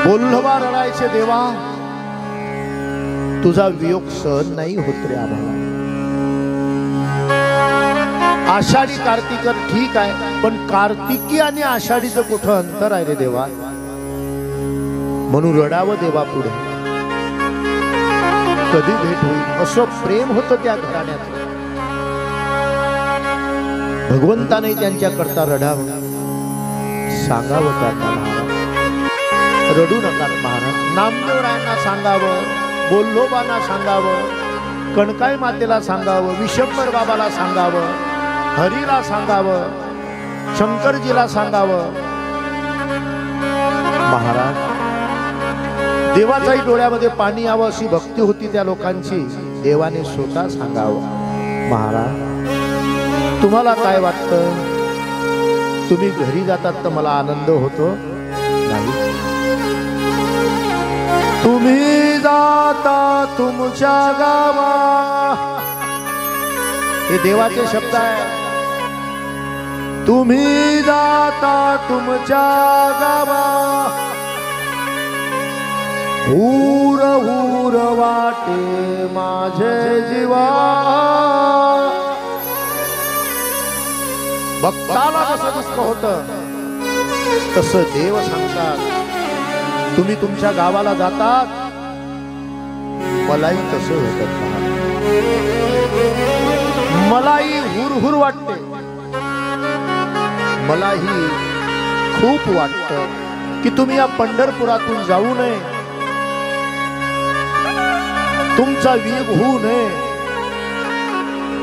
बोल्हवा रडायचे, देवा तुझा वियोग सहन नाही होत रे आम्हाला. आषाढी कार्तिकर ठीक आहे, पण कार्तिकी आणि आषाढीचं कुठं अंतर आहे रे देवा. म्हणून रडावं देवा पुढे, कधी भेट होईल. असं प्रेम होतं त्या घराण्यात. भगवंताने त्यांच्याकरता रडावं, सांगावं त्यांना, महाराज रडू नका महाराज. नामदेवरायांना सांगावं, बोल्होबांना सांगावं, कणकाई मातेला सांगावं, विशंभर बाबाला सांगावं, हरीला सांगावं, शंकरजीला सांगावं. महाराज देवाचाही डोळ्यामध्ये पाणी यावं अशी भक्ती होती त्या लोकांची. देवाने स्वतः सांगावं, महाराज तुम्हाला काय वाटतं, तुम्ही घरी जातात तर मला आनंद होतो नाही, तुम्ही जाता तुमच्या गावा. हे देवाचे शब्द आहे. तुम्ही जाता तुमच्या गावा, हूर हूर वाटे माझे जीवा. भक्ताला कसं दुःख होतं तसं देव सांगतात, तुम्ही तुमच्या गावाला जातात, मलाही तसं होतं, मलाही हुरहुर वाटते, मलाही खूप वाटतं की तुम्ही या पंढरपुरातून जाऊ नये, तुमचा वियोग होऊ नये.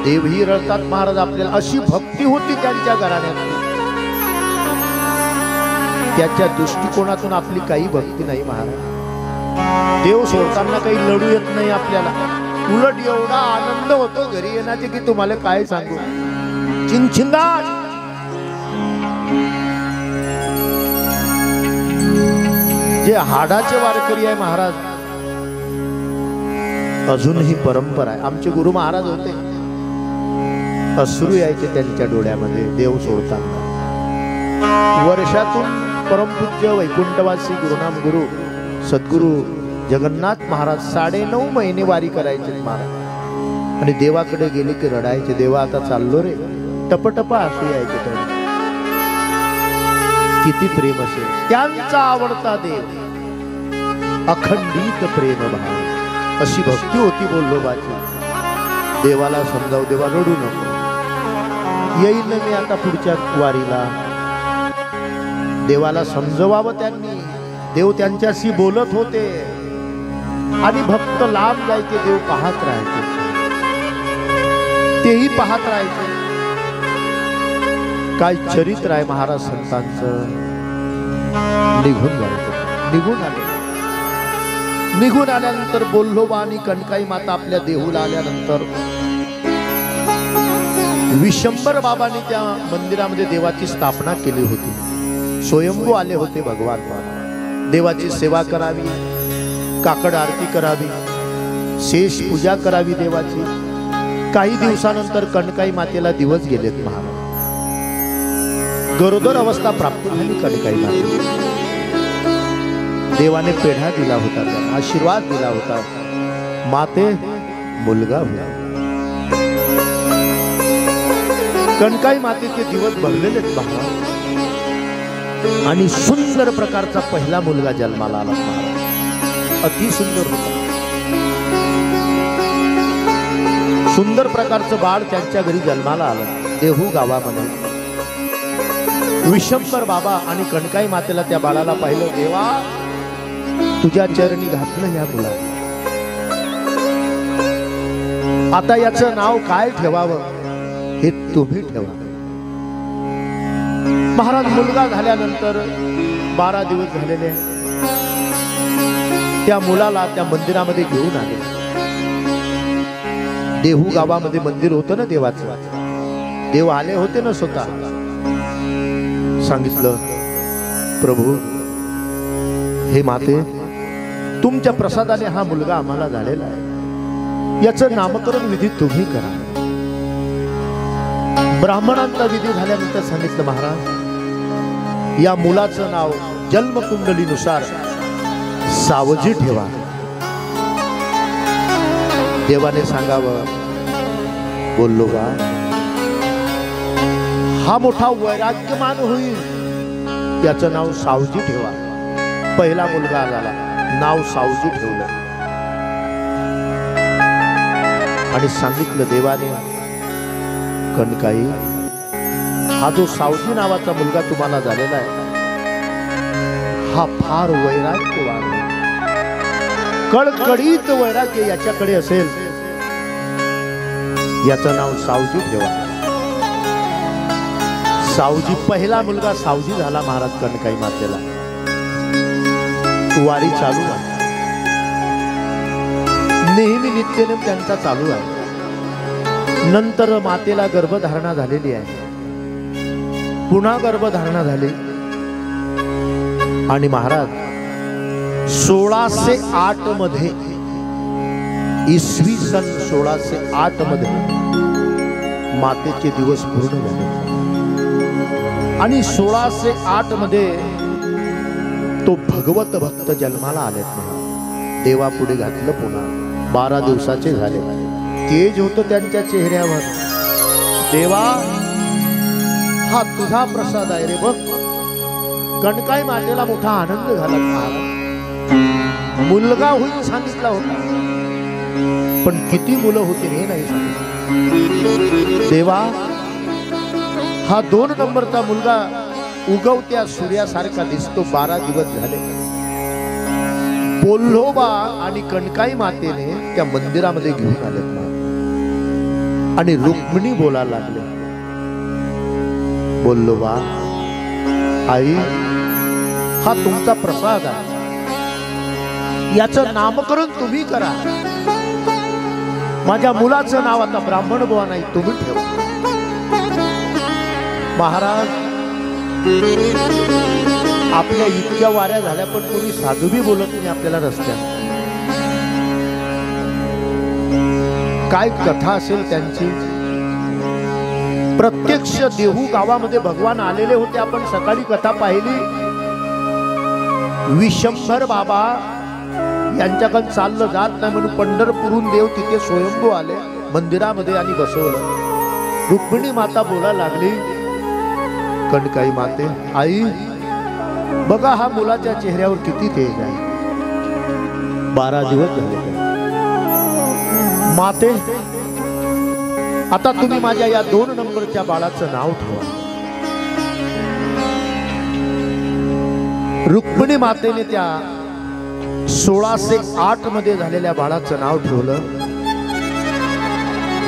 देवही रडतात महाराज आपल्याला. अशी भक्ती होती त्यांच्या घराण्यातली. त्याच्या दृष्टिकोनातून आपली काही भक्ती नाही महाराज. देव सोडताना काही लढू येत नाही आपल्याला, उलट एवढा आनंद होतो घरी येण्याचे की तुम्हाला काय सांगू. चिंचिंदाट जे हाडाचे वारकरी आहे महाराज, अजूनही परंपरा आहे. आमचे गुरु महाराज होते, अश्रू यायचे त्यांच्या डोळ्यामध्ये देव सोडताना. वर्षातून परमपूज्य वैकुंठवासी गुरुनाम गुरु सद्गुरु जगन्नाथ महाराज 9.5 महिने वारी करायचे महाराज. आणि देवाकडे गेले की रडायचे, देवा आता चाललो रे. टपटप हसू यायचे. किती प्रेम असेल त्यांचा आवडता देव, अखंडित प्रेम भाव. अशी भक्ती होती बोल्होबाची. देवाला समजाव, देवा रडू नको, येईल ना मी आता पुढच्या वारीला. देवाला समजवावं त्यांनी. देव त्यांच्याशी बोलत होते आणि भक्त लांब जायचे, देव पाहत राहायचे, तेही पाहत राहायचे. काय चरित्र आहे महाराज संतांचं. निघून जायचं. निघून आल्यानंतर बोल्होबा आणि कणकाई माता आपल्या देहूला आल्यानंतर विशंभर बाबांनी त्या मंदिरामध्ये देवाची स्थापना केली होती. स्वयंभू आले होते भगवान बाबा. देवाची सेवा करावी, काकड आरती करावी, शेष पूजा करावी देवाची. काही दिवसानंतर कणकाई मातेला दिवस गेलेत महाराज. गरोदर अवस्था प्राप्त झाली कणकाई मातेला. देवाने पेढा दिला होता, त्यांना आशीर्वाद दिला होता, माते मुलगा होता. कणकाई मातेचे दिवस भरलेले महाराज. आणि सुंदर प्रकारचा पहिला मुलगा जन्माला आला महाराज. अति सुंदर होता. सुंदर प्रकारचं बाळ त्यांच्या घरी जन्माला आलं देहू गावामध्ये. विशंभर बाबा आणि कणकाई मातेला त्या बाळाला पाहिलं, देवा तुझ्या चरणी घातलं या मुलाला, आता याचं नाव काय ठेवावं हे तुम्ही ठेवा. महाराज मुलगा झाल्यानंतर 12 दिवस झालेले त्या मुलाला त्या मंदिरामध्ये घेऊन आले. देहू गावामध्ये मंदिर होतं ना देवाचं, देव आले होते ना स्वतः. सांगितलं, प्रभू हे माते, तुमच्या प्रसादाने हा मुलगा आम्हाला झालेला आहे, याचं नामकरण विधी तुम्ही करा. ब्राह्मणांचा विधी झाल्यानंतर सांगितलं, महाराज या मुलाचं नाव जन्मकुंडलीनुसार सावजी ठेवा. देवाने सांगावं, बोललो बा हा मोठा वैराग्यमान होईल, याचं नाव सावजी ठेवा. पहिला मुलगा झाला, नाव सावजी ठेवलं. आणि सांगितलं देवाने, कणकाई हा जो सावजी नावाचा मुलगा तुम्हाला झालेला आहे, हा फार वैराग्यवान, कळकळीत वैराग्य याच्याकडे असेल, याचं नाव सावजी ठेवा. सावजी, पहिला मुलगा सावजी झाला महाराज कणकाई मातेला. वारी चालू आहे, नेहमी नित्यनेम त्यांचा चालू आहे. नंतर मातेला गर्भधारणा झालेली आहे, पुन्हा गर्भधारणा झाली. आणि महाराज 1608 मध्ये, इसवी सन 1608 मध्ये मातेचे दिवस पूर्ण झाले. आणि 1608 मध्ये तो भगवत भक्त जन्माला आले. देवा पुढे घातलं, पुन्हा 12 दिवसाचे झाले. तेज होतं त्यांच्या चेहऱ्यावर. देवा हा तुझा प्रसाद आहे रे बघ. कणकाई मातेला मोठा आनंद झाला. महाराज मुलगा होईल सांगितला होता, पण किती मुलं होती हे नाही सांगितलं. देवा हा 2 नंबरचा मुलगा उगवत्या सूर्यासारखा दिसतो. 12 दिवस झाले. पोल्होबा आणि कणकाई मातेने त्या मंदिरामध्ये घेऊन आले आणि रुक्मिणी बोलायला लागले, बोललो बा आई हा तुमचा प्रसाद आहे, याचं नामकरण तुम्ही करा. माझ्या मुलाचं नाव आता ब्राह्मण बुवा नाही, तुम्ही ठेवा. महाराज आपल्या इतक्या वाऱ्या झाल्या, पण कोणी साधू बी बोलत नाही आपल्याला रस्त्यात. काय कथा असेल त्यांची. प्रत्यक्ष देहू गावामध्ये भगवान आलेले होते. आपण सकाळी कथा पाहिली. विशंभर बाबा यांच्याकडे चाललं जात नाही म्हणून पंढरपूरहून देव तिथे स्वयंभू आले मंदिरामध्ये आणि बसवलं. रुक्मिणी माता बोलायला लागली, कणकाई माते, आई बघा हा मुलाच्या चेहऱ्यावर किती तेज आहे. 12 दिवस झाले. माते आता तुम्ही माझ्या या 2 नंबरच्या बाळाचं नाव ठेवा. रुक्मिणी मातेने त्या 1608 मध्ये झालेल्या बाळाचं नाव ठेवलं.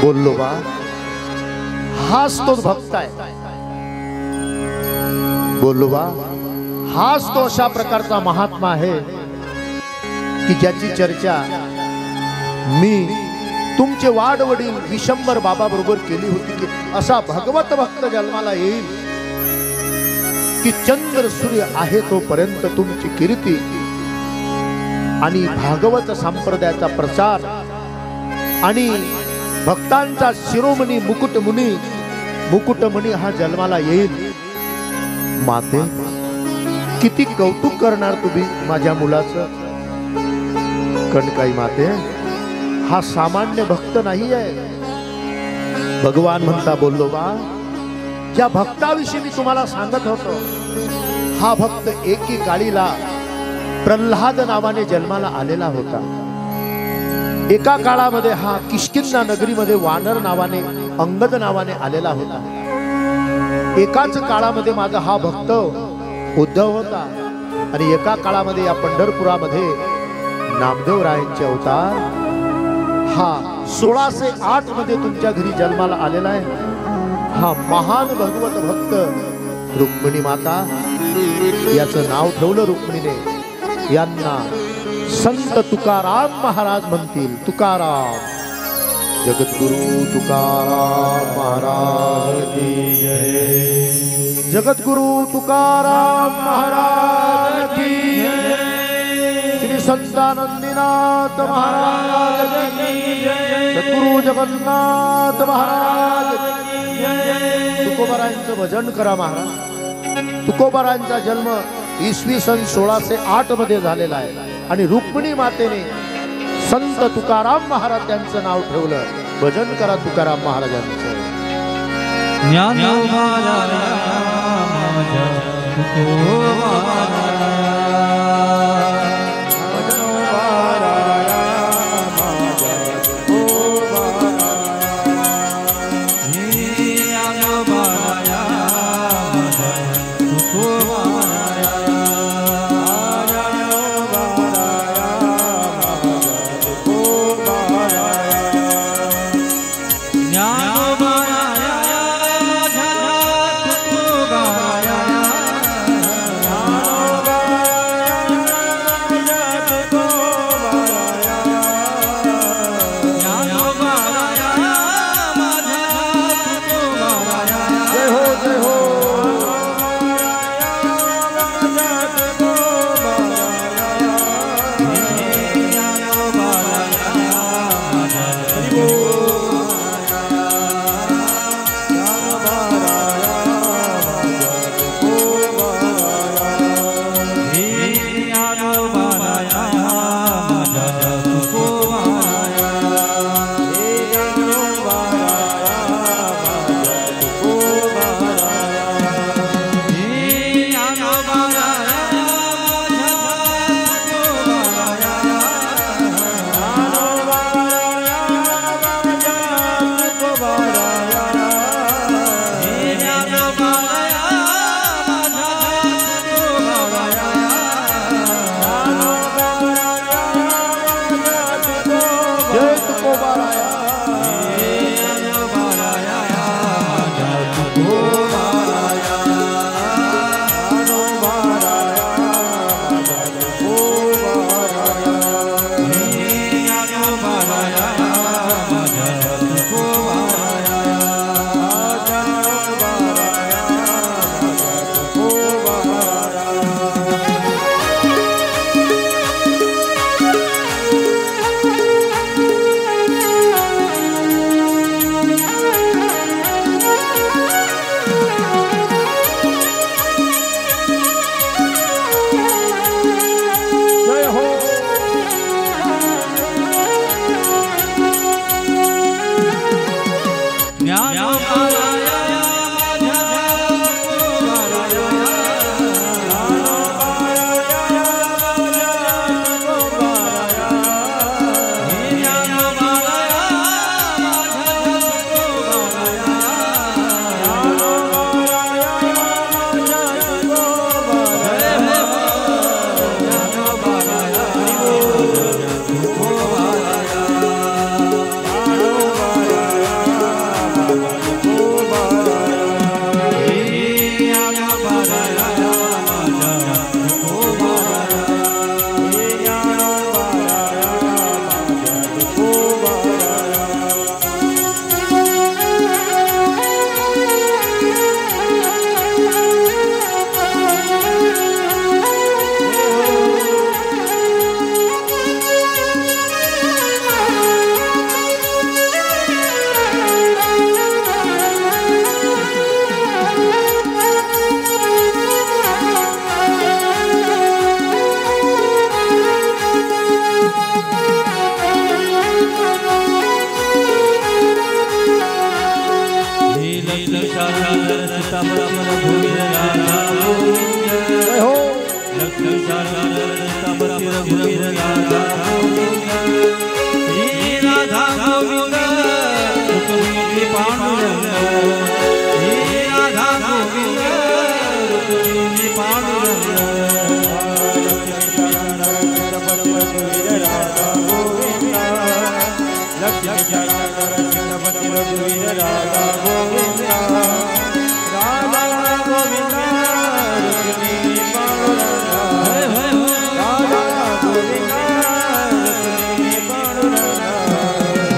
बोललो बा हाच तो भक्त आहे. बोललो बा हाच तो अशा प्रकारचा महात्मा आहे की ज्याची चर्चा मी तुमचे वाडवडील विशंभर बाबा बरोबर केली होती की असा भगवत भक्त जन्माला येईल की चंद्र सूर्य आहे तोपर्यंत तुमची कीर्ती आणि भागवत संप्रदायाचा प्रचार आणि भक्तांचा शिरोमणी मुकुटमणी हा जन्माला येईल. माते किती कौतुक करणार तुम्ही माझ्या मुलाचं. कणकाई माते हा सामान्य भक्त नाही आहे. भगवान म्हणता, बोललो बा ज्या भक्ताविषयी मी तुम्हाला सांगत होतो, हा भक्त एकी काळीला प्रल्हाद नावाने जन्माला आलेला होता. एका काळामध्ये हा किष्किंधा नगरीमध्ये वानर नावाने, अंगद नावाने आलेला होता. एकाच काळामध्ये माझा हा भक्त उद्धव होता आणि एका काळामध्ये या पंढरपुरामध्ये नामदेवरायांचे अवतार हा 1608 मध्ये तुमच्या घरी जन्माला आलेला आहे. हा महान भगवत भक्त रुक्मिणी माता, याचं नाव ठेवलं रुक्मिणीने. यांना संत तुकाराम महाराज म्हणतील. तुकाराम, जगद्गुरु तुकाराम महाराज. की जय। जगद्गुरु तुकाराम महाराज की जय। श्री संतानंदीनाथ महाराज की जय। सद्गुरु जगन्नाथ महाराज की जय। तुकोबारायांचं भजन करा महाराज। तुकोबारायांचा जन्म इसवी सन 1608 मध्ये झालेला आहे आणि रुक्मिणी मातेने संत तुकाराम महाराज यांचं नाव ठेवलं। भजन करा तुकाराम महाराजांचं। ज्ञानोबाराया माझ्या तुकोबाराया।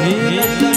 Hey,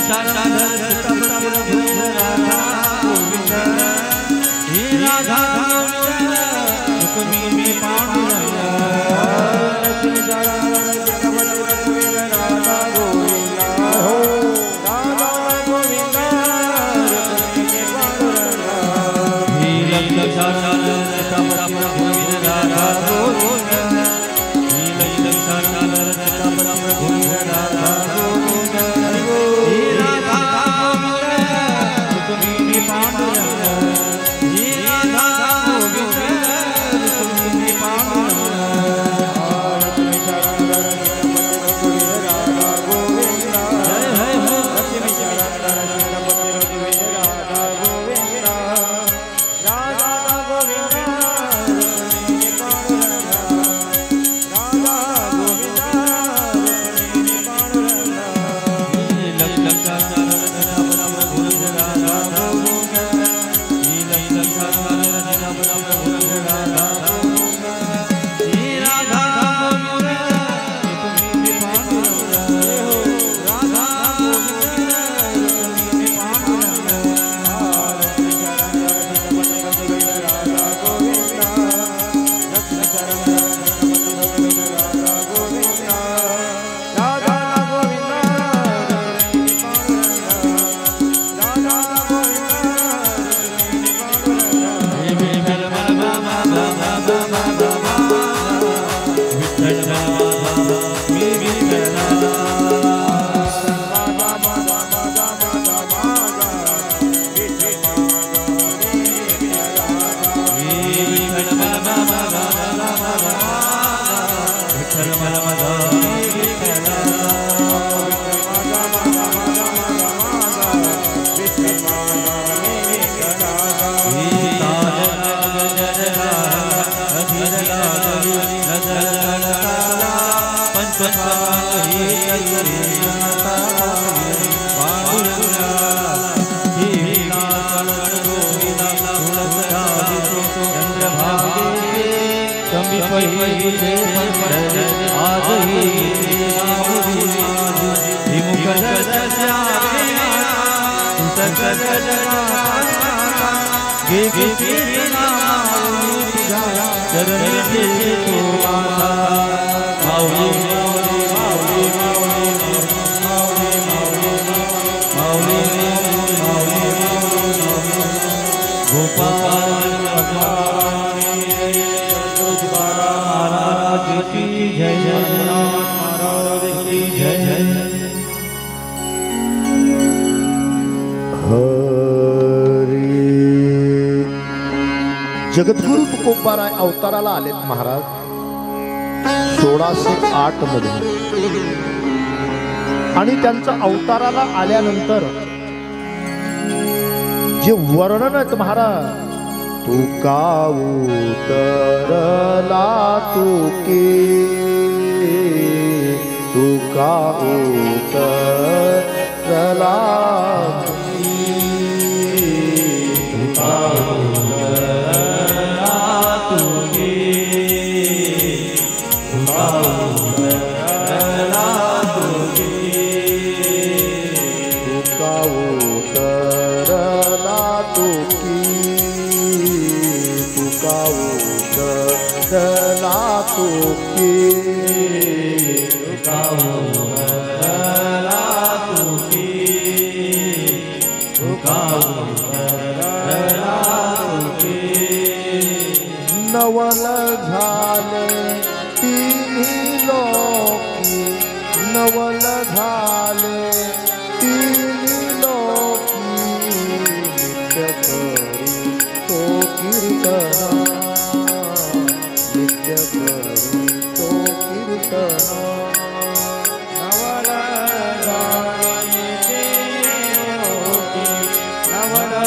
जगद्गुरु तुकोबाराय अवताराला आलेत महाराज 1608 मध्ये आणि त्यांचा अवताराला आल्यानंतर जे वर्णन आहेत महाराज तुका उतरला तुके तुका उतरला नवल झाले तिन्ही लोकी नवल झाले तिन्ही लोकी नित्य करी तो कीर्तना नित्य करी तो कीर्तना नवल झाले तिन्ही लोकी नवल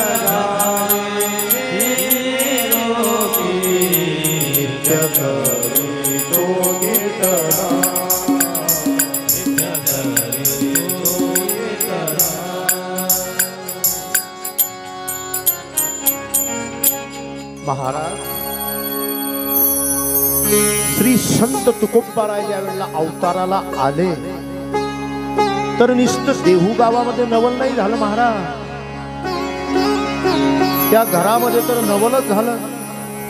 महाराज श्री संत तुकोबाराय ज्या वेळेला अवताराला आले तर नुसतं देहू गावामध्ये नवल नाही झालं महाराज, त्या घरामध्ये तर नवलच झालं.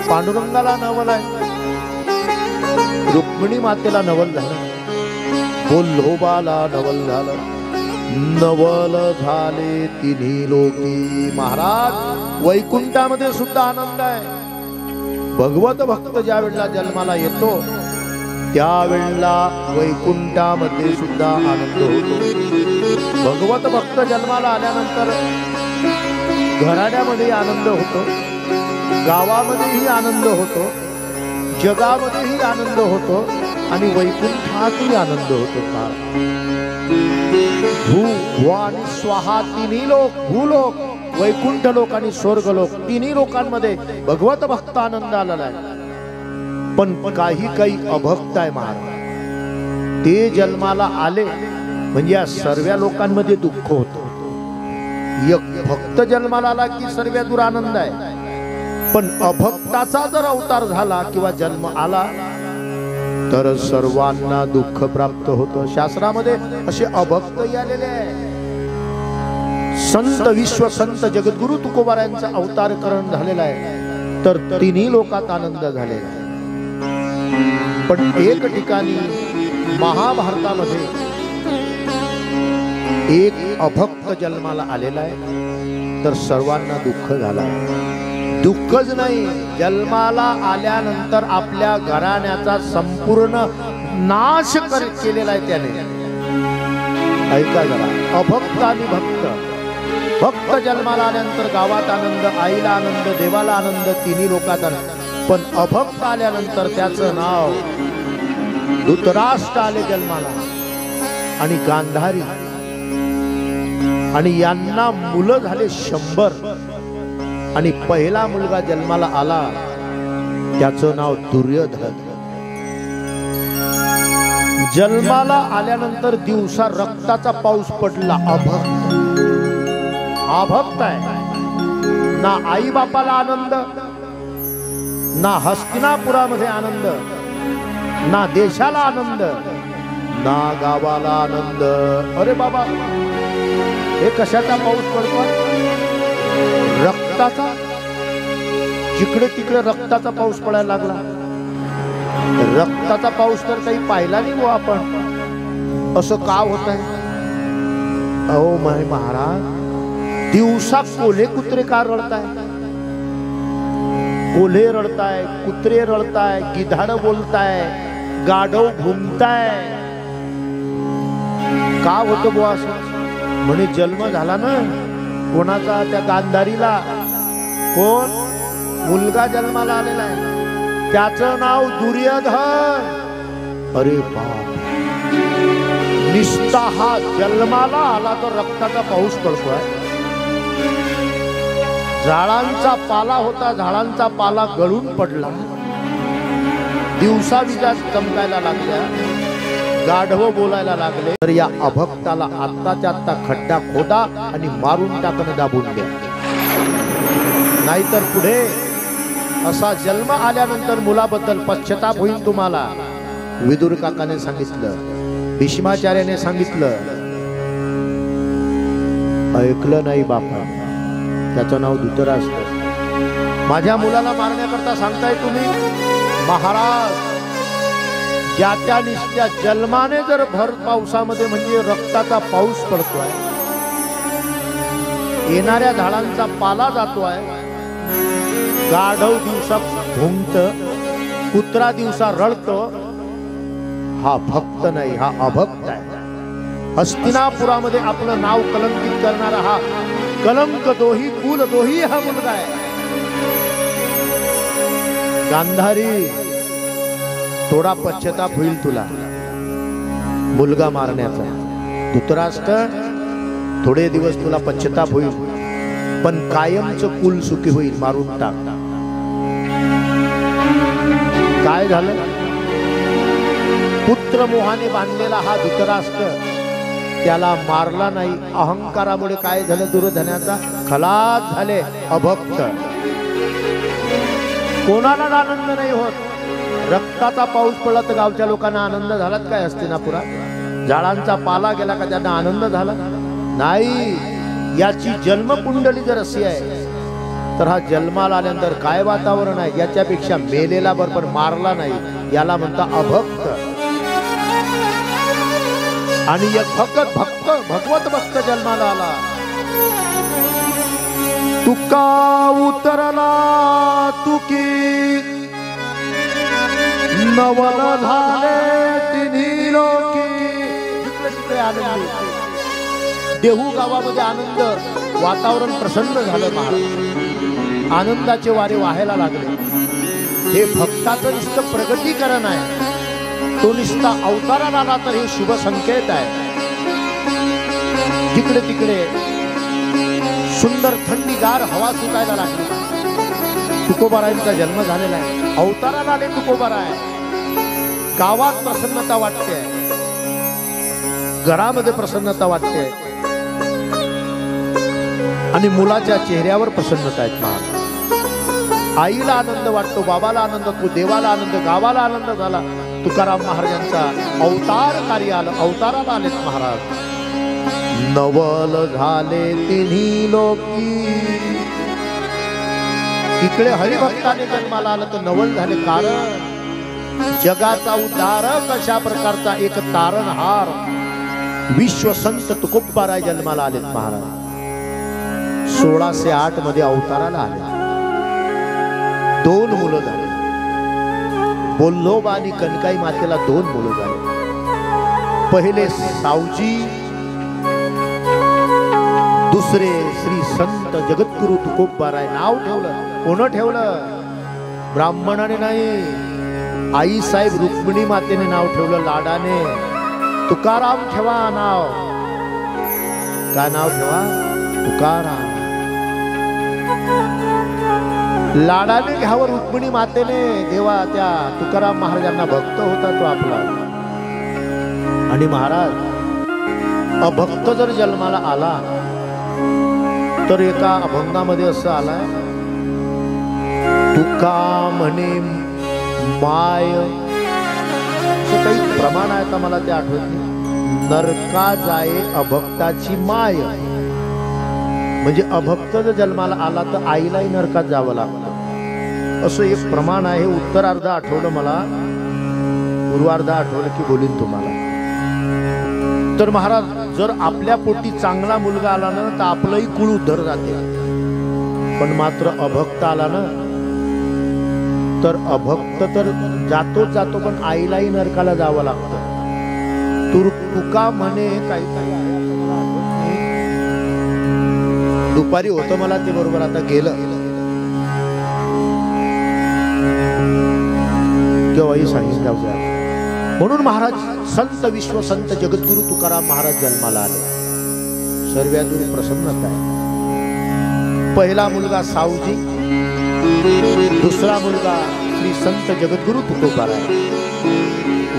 पांडुरंगाला नवल आहे, रुक्मिणी मातेला नवल झालं, बोल्होबाला नवल झालं, नवल झाले तिन्ही लोकी. महाराज वैकुंठामध्ये सुद्धा आनंद आहे. भगवत भक्त ज्या वेळेला जन्माला येतो त्यावेळेला वैकुंठामध्ये सुद्धा आनंद होतो. भगवत भक्त जन्माला आल्यानंतर घराण्यामध्ये आनंद होतो, गावामध्येही आनंद होतो, जगामध्येही आनंद होतो आणि वैकुंठातही आनंद होतो. भू भुवा आणि स्वाहा तिन्ही लोक, भूलोक, वैकुंठ लोक आणि स्वर्ग लोक, तिन्ही लोकांमध्ये भगवत भक्त आनंद आलेला आहे. पण काही अभक्त आहे महाराज. ते जन्माला आले म्हणजे या सर्व लोकांमध्ये दुःख होतं. एक भक्त जन्माला आला की सर्व दूर आनंद आहे. पण अभक्ताचा जर अवतार झाला किंवा जन्म आला तर सर्वांना दुःख प्राप्त होतं. शास्त्रामध्ये असे अभक्त आलेले आहे. संत विश्व संत जगद्गुरु तुकोबारायांचा अवतार करण झालेला आहे तर तिन्ही लोकात आनंद झालेला आहे. पण एक ठिकाणी महाभारतामध्ये एक अभक्त जन्माला आलेला आहे तर सर्वांना दुःख झाला. दुःखच नाही, जन्माला आल्यानंतर आपल्या घराण्याचा संपूर्ण नाश केलेला आहे त्याने. ऐका जरा, अभक्त आणि भक्त. भक्त जन्माला आल्यानंतर गावात आनंद, आईला आनंद, देवाला आनंद, तिन्ही लोकात आनंद. पण अभक्त आल्यानंतर त्याचं नाव धृतराष्ट्र आले जन्माला आणि गांधारी, आणि यांना मुलं झाले 100. आणि पहिला मुलगा जन्माला आला त्याचं नाव दुर्योधन. जन्माला आल्यानंतर दिवसा रक्ताचा पाऊस पडला. अभक्त आहे. ना आई बापाला आनंद, ना हस्तिनापुरामध्ये आनंद, ना देशाला आनंद, ना गावाला आनंद. अरे बाबा, हे कशाचा पाऊस पडतो? रक्ताचा. जिकडे तिकडे रक्ताचा पाऊस पडायला लागला. रक्ताचा पाऊस तर काही पाहिला नाही हो आपण. असं का होत आहे? अहो महाराज, दिवसा कोल्हे कुत्रे का रडताय? कोल्हे रडताय, कुत्रे रडताय, गिधाड बोलताय, गाढव घुमताय. का होतं बुवा असं? म्हणे जन्म झाला ना कोणाचा, त्या गांधारीला. कोण? मुलगा जन्माला आलेला आहे, त्याचं नाव दुर्योधन. अरे बाप, निस्ता हा जन्माला आला तर रक्ताचा पाऊस पडतोय. झाडांचा पाला होता, झाडांचा पाला गळून पडला. दिवसा विजा चमकायला लागल्या, गाढव बोलायला लागले. तर या अभक्ताला आत्ताच्या आत्ता खड्डा खोदा आणि मारून टाकणं, दाबून द्या. नाहीतर पुढे असा जन्म आल्यानंतर मुलाबद्दल पश्चाताप होईल तुम्हाला. विदुर काकाने सांगितलं, भीष्माचार्याने सांगितलं, ऐकलं नाही बापा. त्याचं नाव धृतराष्ट्र. माझ्या मुलाला मारण्याकरता सांगताय तुम्ही? महाराज, ज्याच्या निश्च्या जन्माने जर भर पावसामध्ये म्हणजे रक्ताचा पाऊस पडतोय, येणाऱ्या झाडांचा पाला जातोय, गाढव दिवसा घुमत, कुत्रा दिवसा रडतो, हा भक्त नाही, हा अभक्त आहे. हस्तिनापुरामध्ये आपलं नाव कलंकित करणारा हा कलंक दोही कुल दोही हा मुलगा आहे. गांधारी, थोडा पश्चाताप होईल तुला मुलगा मारण्याचा. धृतराष्ट्र, थोडे दिवस तुला पश्चाताप होईल, पण कायमचं कुल सुखी होईल. मारून टाक. काय झालं? पुत्र मोहाने बांधलेला हा धृतराष्ट्र त्याला मारला नाही. अहंकारामुळे काय झालं? दुर्योधनाचा खलास झाले. अभक्त. कोणाला आनंद नाही होत. रक्ताचा पाऊस पडला तर गावच्या लोकांना आनंद झालात काय? हस्तिनापुरात झाडांचा पाला गेला का त्यांना आनंद झाला नाही. याची जन्मकुंडली जर अशी आहे तर हा जन्माला आल्यानंतर काय वातावरण आहे? याच्यापेक्षा मेलेला बरोबर मारला नाही, याला म्हणता अभक्त. आणि एक फक्त भगवत भक्त जन्माला आला. तुका उतरला तुकी नवल झाले तिन्ही लोकी. जिकडे तिकडे आनंद. देहू गावामध्ये आनंद वातावरण प्रसन्न झालं महाराज. आनंदाचे वारे वाहायला लागले. हे भक्ताचं नुसतं प्रगतीकरण आहे. तो नुसता अवताराला आला तर हे शुभ संकेत आहे. जिकडे तिकडे सुंदर थंडीगार हवा सुटायला लागली. तुकोबारायांचा जन्म झालेला आहे. अवताराला आले तुकोबाराय. गावात प्रसन्नता वाटते, घरामध्ये प्रसन्नता वाटते आणि मुलाच्या चेहऱ्यावर प्रसन्नता आहेत महाराज. आईला आनंद वाटतो, बाबाला आनंद होतो, देवाला आनंद, गावाला आनंद झाला. तुकाराम महाराजांचा अवतार कार्य आलं. अवताराला आलेत महाराज. नवल झाले तिन्ही लोकी. इकडे हरिभक्ताने जन्माला आलं तर नवल झाले. कारण जगाचा उद्धारक अशा प्रकारचा एक तारणहार विश्वसंत तुकोबाराय जन्माला आलेत महाराज. 1608 मध्ये अवताराला आले. 2 मुलं झाले. बोल्लोबा आणि कनकाई मातेला 2 मुलं झाले. पहिले सावजी, दुसरे श्री संत जगद्गुरु तुकोबाराय. नाव ठेवलं. कोण ठेवलं? ब्राह्मणाने नाही, आई साहेब रुक्मिणी मातेने नाव ठेवलं लाडाने. तुकाराम ठेवा नाव. काय नाव ठेवा? तुकाराम. लाडाने घ्यावं रुक्मिणी मातेने. देवा त्या तुकाराम महाराजांना भक्त होता तो आपला. आणि महाराज अभक्त जर जन्माला आला तर एका अभंगामध्ये असं आलाय, तुका म्हणे माय. असं काही प्रमाण आहे का मला ते आठवत नाही. नरका जाये अभक्ताची माय. म्हणजे अभक्त जर जन्माला आला तर आईलाही नरकात जावं लागतं असं एक प्रमाण आहे. उत्तरार्ध आठवलं मला, पूर्वार्ध आठवलं की बोलीन तुम्हाला. तर महाराज जर आपल्या पोटी चांगला मुलगा आला ना तर आपलंही कुळ उद्धर जाते. पण मात्र अभक्त आला ना तर अभक्त तर जातो पण आईलाही नरकाला जावं लागतं. तुका म्हणे काही दुपारी होतं मला ते बरोबर, आता गेलं. केव्हाही सांगितलं. म्हणून महाराज संत विश्व संत जगद्गुरु तुकाराम महाराज जन्माला आले. सर्वांतून प्रसन्नता आहे. पहिला मुलगा सावजी, दुसरा मुलगा श्री संत जगद्गुरु तुकोबाराय.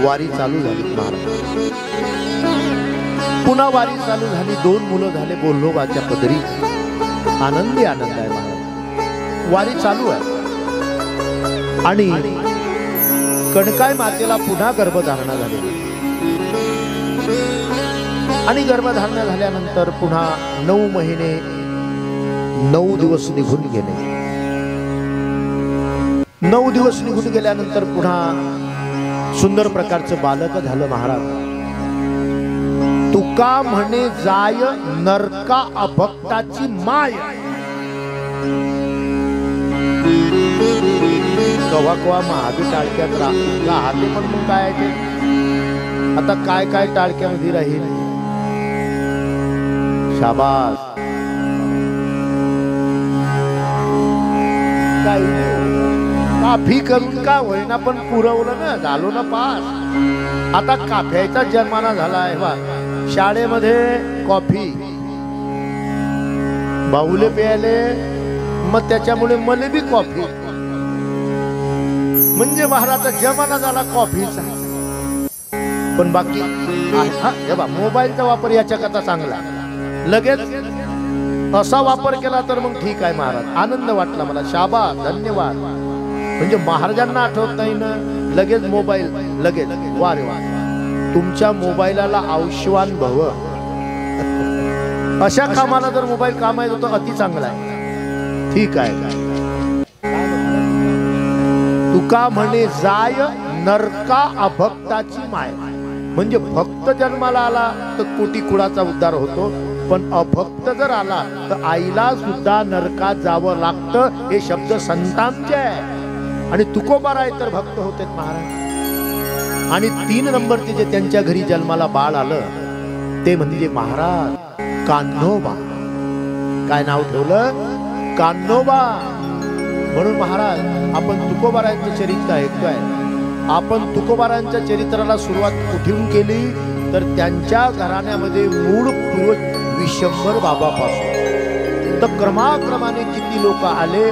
वारी चालू झाली महाराज. पुन्हा वारी चालू झाली. 2 मुलं झाले बोल्लोबाच्या पदरी. आनंदी आनंद आहे महाराज. वारी चालू आहे. आणि कणकाई मातेला पुन्हा गर्भधारणा झाली. आणि गर्भधारणा झाल्यानंतर पुन्हा 9 महिने 9 दिवस निघून गेले. 9 दिवस निघून गेल्यानंतर पुन्हा सुंदर प्रकारचं बालक झालं महाराज. तुका म्हणे जाय नरका अभक्ताची माय. कवा कवा महाबी टाळक्यात राहते. पण मग काय आहे ते आता काय काय टाळक्यामध्ये राहील. शाबास. काफी करून का होईना पण पुरवलं ना, झालो ना पास. आता काफ्याचा जन्माना झालाय. शाळेमध्ये कॉफी बाहुले प्यायले, मग त्याच्यामुळे मला बी कॉफी. म्हणजे महाराजचा जमाना झाला कॉफीचा. पण बाकी मोबाईलचा वापर याच्याकरता चांगला. लगेच असा वापर केला तर मग ठीक आहे महाराज. आनंद वाटला मला. शाबास, धन्यवाद. म्हणजे महाराजांना आठवत नाही ना, लगेच मोबाईल लगेच. वा रे वा. तुमच्या मोबाईलाला आयुष्यवान भव. अशा कामाला जर मोबाईल काम येत होतं अति चांगला आहे. ठीक आहे. तुका म्हणे जाय नरका अभक्ताची माय. म्हणजे भक्त जन्माला आला तर कोटी कुळाचा उद्धार होतो, पण अभक्त जर आला तर आईला सुद्धा नरकात जावं लागतं. हे शब्द संतांचे आहे. आणि तुकोबाराय तर भक्त होते महाराज. आणि 3 नंबरचे जे त्यांच्या घरी जन्माला बाळ आलं ते म्हणजे महाराज कान्होबा. काय नाव ठेवलं? कान्होबा. म्हणून महाराज आपण तुकोबारायांचं चरित्र ऐकतोय. आपण तुकोबारायांच्या चरित्राला सुरुवात कुठून केली तर त्यांच्या घराण्यामध्ये मूळ पूर्व विश्वंभर बाबापासून तर क्रमाक्रमाने किती लोक आले,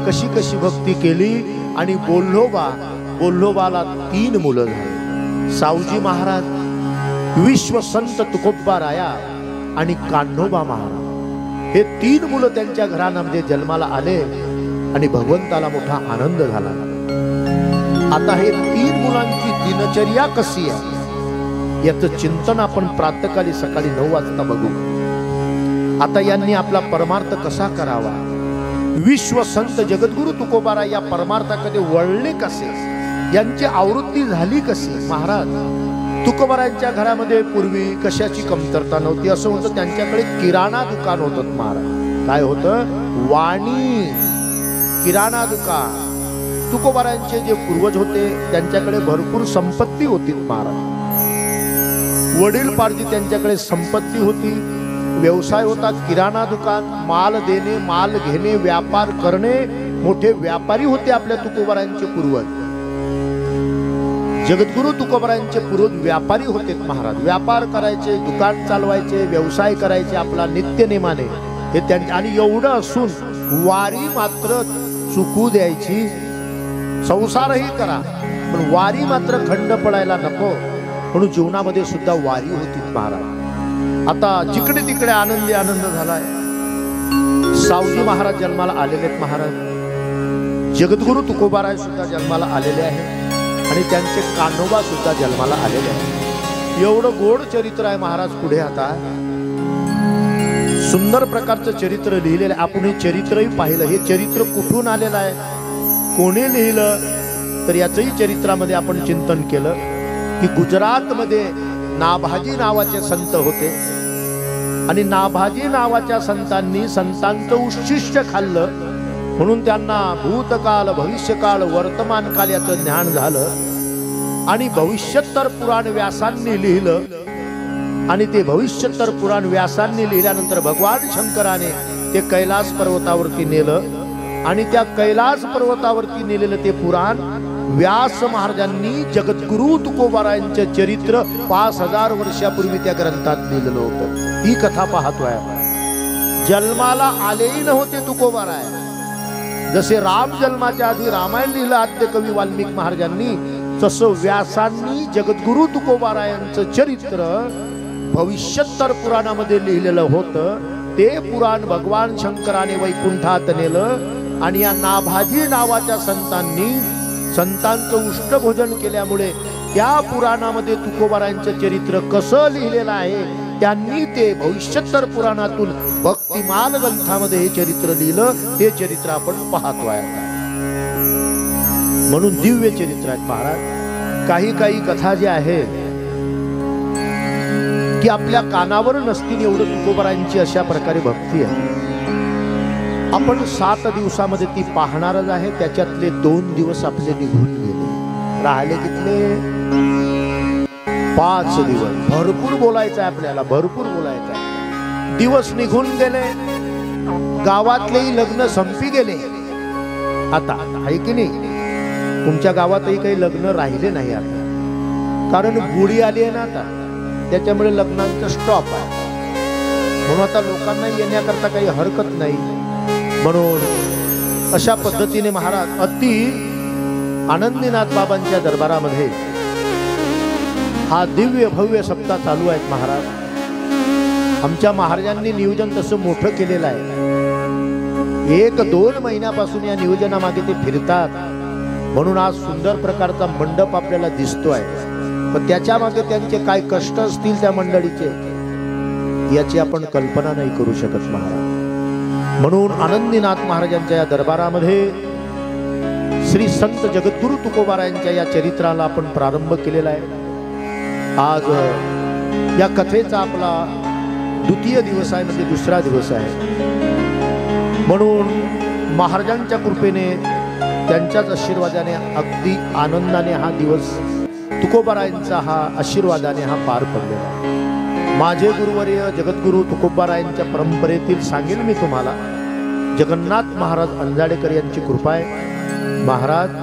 कशी कशी भक्ती केली. आणि बोल्होबाला 3 मुलं झाली. सावजी महाराज, विश्वसंत तुकोबाराया आणि कान्होबा महाराज हे 3 मुलं त्यांच्या घरामध्ये जन्माला आले आणि भगवंताला मोठा आनंद झाला. आता हे 3 मुलांची दिनचर्या कशी आहे याचं चिंतन आपण प्रातःकाली सकाळी 9 वाजता बघू. आता यांनी आपला परमार्थ कसा करावा, विश्वसंत जगद्गुरु तुकोबाराय या परमार्थाकडे वळले कसे, यांची आवृत्ती झाली कशी. महाराज तुकोबारायांच्या घरामध्ये पूर्वी कशाची कमतरता नव्हती. असं होतं त्यांच्याकडे किराणा दुकान होतं महाराज. काय होतं? वाणी किराणा दुकान. तुकोबारायांचे जे पूर्वज होते त्यांच्याकडे भरपूर संपत्ती होती महाराज. वडील पार्जी त्यांच्याकडे संपत्ती होती, व्यवसाय होता किराणा दुकान, माल देणे माल घेणे व्यापार करणे. मोठे व्यापारी होते आपल्या तुकोबारायांचे पूर्वज. जगद्गुरु तुकोबारायांचे पूर्वज व्यापारी होते महाराज. व्यापार करायचे, दुकान चालवायचे, व्यवसाय करायचे आपला नित्यनेमाने हे त्यांच्या. आणि एवढं असून वारी मात्र चुकू द्यायची. संसारही करा पण वारी मात्र खंड पडायला नको, म्हणून जीवनामध्ये सुद्धा वारी होती महाराज. आता जिकडे तिकडे आनंदी आनंद झालाय. सावजी महाराज जन्माला आलेले आहेत महाराज. जगद्गुरु तुकोबाराय सुद्धा जन्माला आलेले आहेत आणि त्यांचे कान्होबा सुद्धा जन्माला आलेले आहेत. एवढं गोड चरित्र आहे महाराज. पुढे आता सुंदर प्रकारचं चरित्र लिहिलेलं आहे. आपण हे चरित्रही पाहिलं. हे चरित्र कुठून आलेलं आहे, कोणी लिहिलं, तर याचंही चरित्रामध्ये आपण चिंतन केलं की गुजरातमध्ये नाभाजी नावाचे संत होते आणि नाभाजी नावाच्या संतांनी संतांचं उच्छिष्ट खाल्लं, म्हणून त्यांना भूतकाल भविष्यकाळ वर्तमान काल याचं ज्ञान झालं. आणि भविष्योत्तर पुराण व्यासांनी लिहिलं आणि ते भविष्योत्तर पुराण व्यासांनी लिहिल्यानंतर भगवान शंकराने ते कैलास पर्वतावरती नेलं आणि त्या कैलास पर्वतावरती नेलेलं ते पुराण व्यास महाराजांनी जगद्गुरु तुकोबारायांचे चरित्र 5000 वर्षापूर्वी त्या ग्रंथात लिहिलेलं होतं. ही कथा पाहतोय आपण. जन्माला आलेही नव्हते तुकोबाराय. जसे राम जन्माच्या आधी रामायण लिहिलं आद्य कवी वाल्मिक महाराजांनी, तसं व्यासांनी जगद्गुरु तुकोबारायांचं चरित्र भविष्योत्तर पुराणामध्ये लिहिलेलं होतं. ते पुराण भगवान शंकराने वैकुंठात नेलं आणि या नाभाजी नावाच्या संतांचं उष्टभोजन केल्यामुळे त्या पुराणामध्ये तुकोबारायांचं चरित्र कसं लिहिलेलं आहे त्यांनी ते भविष्योत्तर पुराणातून भक्तिमान ग्रंथामध्ये हे चरित्र लिहिलं. ते चरित्र आपण पाहतोय. म्हणून दिव्य चरित्र आहेत महाराज. काही कथा ज्या आहेत की आपल्या कानावर नसतील एवढं तुकोबारायांची अशा प्रकारे भक्ती आहे. आपण 7 दिवसामध्ये ती पाहणारच आहे. त्याच्यातले 2 दिवस आपले निघून गेले. राहिले कितले? 5 दिवस. भरपूर बोलायचं आहे आपल्याला, भरपूर बोलायचं आहे. दिवस निघून गेले, गावातलेही लग्न संपी गेले. आता आहे की नाही, तुमच्या गावातही काही लग्न राहिले नाही आता, कारण गुढी आली आहे ना आता, त्याच्यामुळे लग्नांचा स्टॉप आहे. म्हणून आता लोकांना येण्याकरता काही हरकत नाही. म्हणून अशा पद्धतीने महाराज अति आनंदीनाथ बाबांच्या दरबारामध्ये हा दिव्य भव्य सप्ताह चालू आहेत महाराज. आमच्या महाराजांनी नियोजन तसं मोठं केलेलं आहे. 1-2 महिन्यापासून या नियोजनामागे ते फिरतात. म्हणून आज सुंदर प्रकारचा मंडप आपल्याला दिसतोय. पण त्याच्या मागे त्यांचे काय कष्ट असतील त्या मंडळीचे याची आपण कल्पना नाही करू शकत महाराज. म्हणून आनंदीनाथ महाराजांच्या या दरबारामध्ये श्री संत जगद्गुरु तुकोबारायांच्या या चरित्राला आपण प्रारंभ केलेला आहे. आज या कथेचा आपला द्वितीय दिवस आहे, म्हणजे दुसरा दिवस आहे. म्हणून महाराजांच्या कृपेने त्यांच्याच आशीर्वादाने अगदी आनंदाने हा दिवस तुकोबारायांचा हा आशीर्वादाने हा पार पडलेला आहे. माझे गुरुवर्य जगद्गुरु तुकोबारायांच्या परंपरेतील सांगेल मी तुम्हाला, जगन्नाथ महाराज अंजाडेकर यांची कृपा आहे. महाराज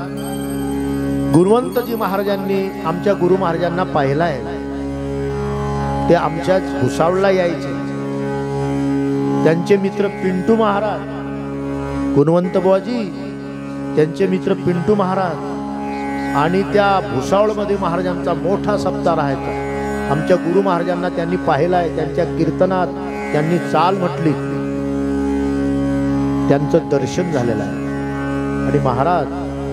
गुणवंतजी महाराजांनी आमच्या गुरु महाराजांना पाहिला आहे. ते आमच्याच भुसावळला यायचे. त्यांचे मित्र पिंटू महाराज, गुणवंत बुवाजी त्यांचे मित्र पिंटू महाराज, आणि त्या भुसावळमध्ये महाराजांचा मोठा सप्ताह राहायचा. आमच्या गुरु महाराजांना त्यांनी पाहिलाय. त्यांच्या कीर्तनात त्यांनी चाल म्हटली, त्यांचं दर्शन झालेलं आहे. आणि महाराज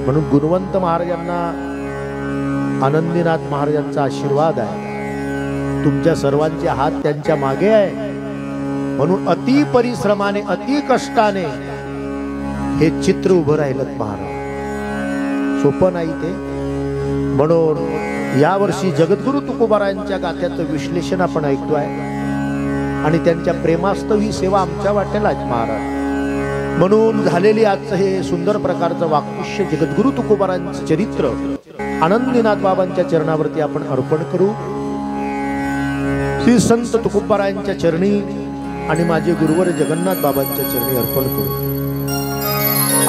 म्हणून गुणवंत महाराजांना आनंदीनाथ महाराजांचा आशीर्वाद आहे. तुमच्या सर्वांचे हात त्यांच्या मागे आहे. म्हणून अति परिश्रमाने अति कष्टाने हे चित्र उभं राहिलं महाराज. सोपं नाही ते. म्हणून यावर्षी जगद्गुरु तुकोबारायांच्या गाथ्याचं विश्लेषण आपण ऐकतोय आणि त्यांच्या प्रेमास्तव ही सेवा आमच्या वाटेलाच महाराज. म्हणून झालेली आजचं हे सुंदर प्रकारचं वाक्पुष्य जगद्गुरु तुकोबारायांचं चरित्र आनंदीनाथ बाबांच्या चरणावरती आपण अर्पण करू. श्री संत तुकोबारायांच्या चरणी आणि माझे गुरुवर जगन्नाथ बाबांच्या चरणी अर्पण करू.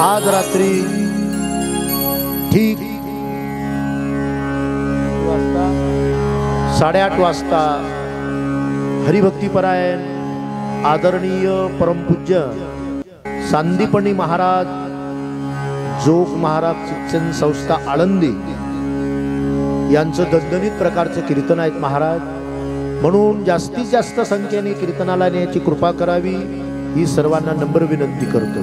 आज रात्री ठीक 8:30 वाजता हरिभक्तीपरायण आदरणीय परमपूज्य सांदीपणी महाराज जोग महाराज शिक्षण संस्था आळंदी यांचं दणदणीत प्रकारचं कीर्तन आहेत महाराज. म्हणून जास्तीत जास्त संख्येने कीर्तनाला येण्याची कृपा करावी ही सर्वांना नम्र विनंती करतो.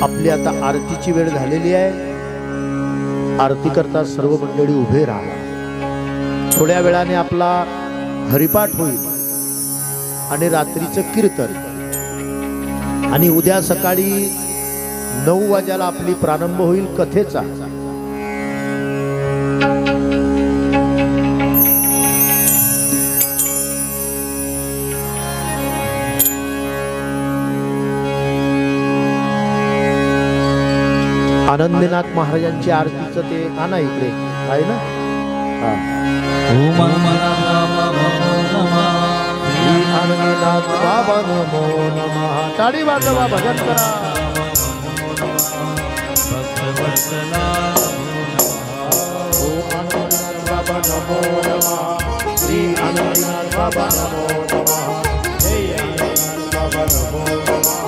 आपली आता आरतीची वेळ झालेली आहे. आरती करता सर्व मंडळी उभे राहा. थोड्या वेळाने आपला हरिपाठ होईल आणि रात्रीचं कीर्तन, आणि उद्या सकाळी 9 वाजेला आपली प्रारंभ होईल कथेचा. आनंदीनाथ महाराजांची आरतीचं ते आणा इकडे आहे ना. आनंदीनाथ बाबा नमो नमः. टाळी वाजवा, भजन करा. आनंदीनाथ बाबा नमो नमः. श्री आनंदीनाथ बाबा नमो नमः. जय आनंदीनाथ बाबा नमो नमः.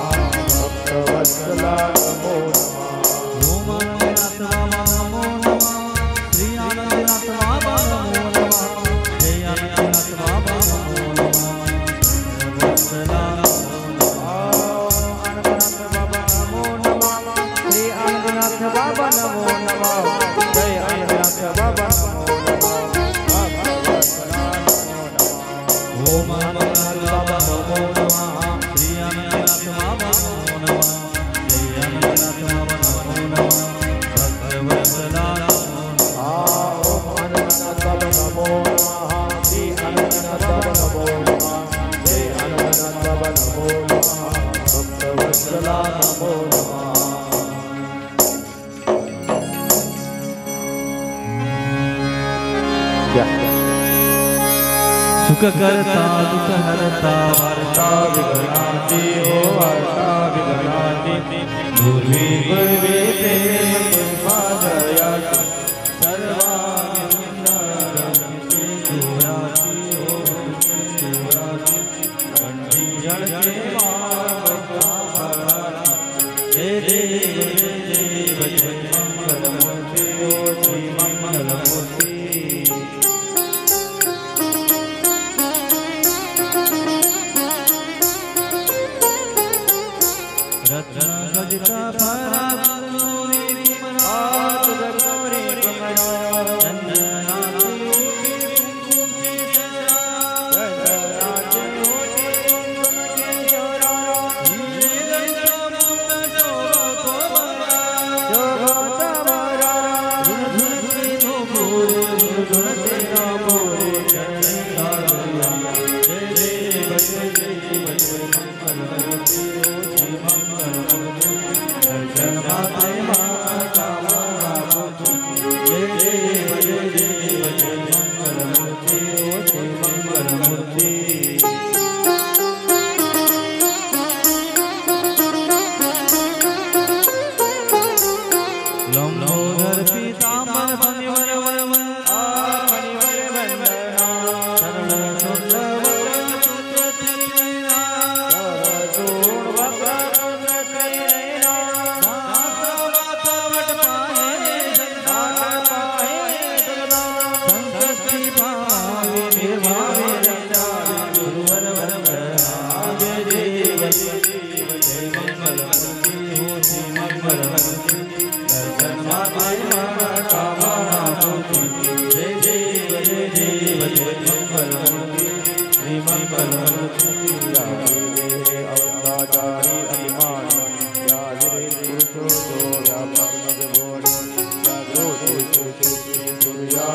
भक्तवत्सला नमो नमः. सुख करता दुख हरता वार्ता विघ्नाती हो वार्ता विघ्नाती. पूर्वी पूर्वी प्रेम कृपा दया सर्वांगी दुराती हो दुराती. कंठी जळके हे देव देव मंगलमूर्ती हो श्री मंगलमूर्ती. दर्शन मात्रे माता जय देव जय देव जय मंगल मूर्ति जय मंगल मूर्ति लंबोदर पीतांबर फणिवर फणिवर वंदना शरण शुक्ल वक्र सूत्र त्रिनयना शूर वक्र सूत्र त्रिनयना नाथ वट पाहे संकट पाहे संकष्टि पावे निर्भावे रक्षा गुरुवर वंदना जय देव जय मंगल मूर्ति मंगल मूर्ति दर्शन मात्रे कामना मूर्ति जय देव जय देव जय मंगल मूर्ति श्री मंगल मूर्ति अवतारी अभिमान यादरे पुरुषो जो या भगवद बोल या ग्रोथ सूर्या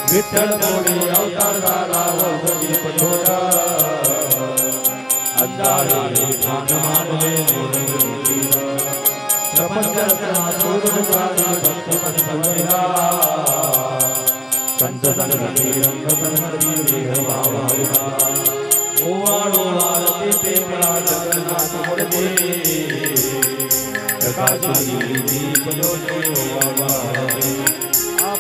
विठ्ठल मोडी अवतार दादा वसती पछोडा अंधारे ध्यान मानवे प्रपंच रचना सोदन सारी भक्ति पद भवया संत संगती रंग संगती देह भावाया ओवाळो आरती पेपळा जगन्नाथ मोडते प्रकाशी दीप ज्योती ओवाळा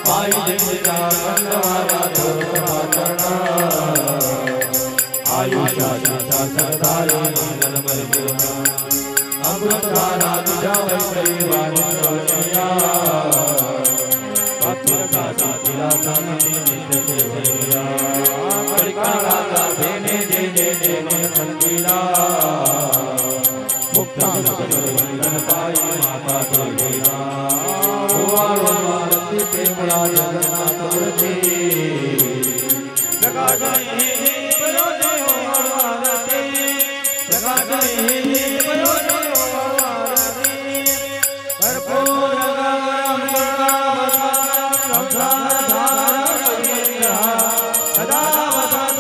पाई जगता कंदवारा धर्मचरणा आयुष्याचा सरदारी मंगलमय बोला अमृतधारा तुझ्या वैभवी वाणी भक्ती विलासम नित्य सेवया परिकाला देने दे मन कंदीला मुक्ता वंदन पाई माता देवीना वारती ते मुला जगन्नाथ प्रति प्रकाशने पयोजो वारती प्रकाशने पयोजो वारती कर्पूर गगन संसार धारा सदा वसंत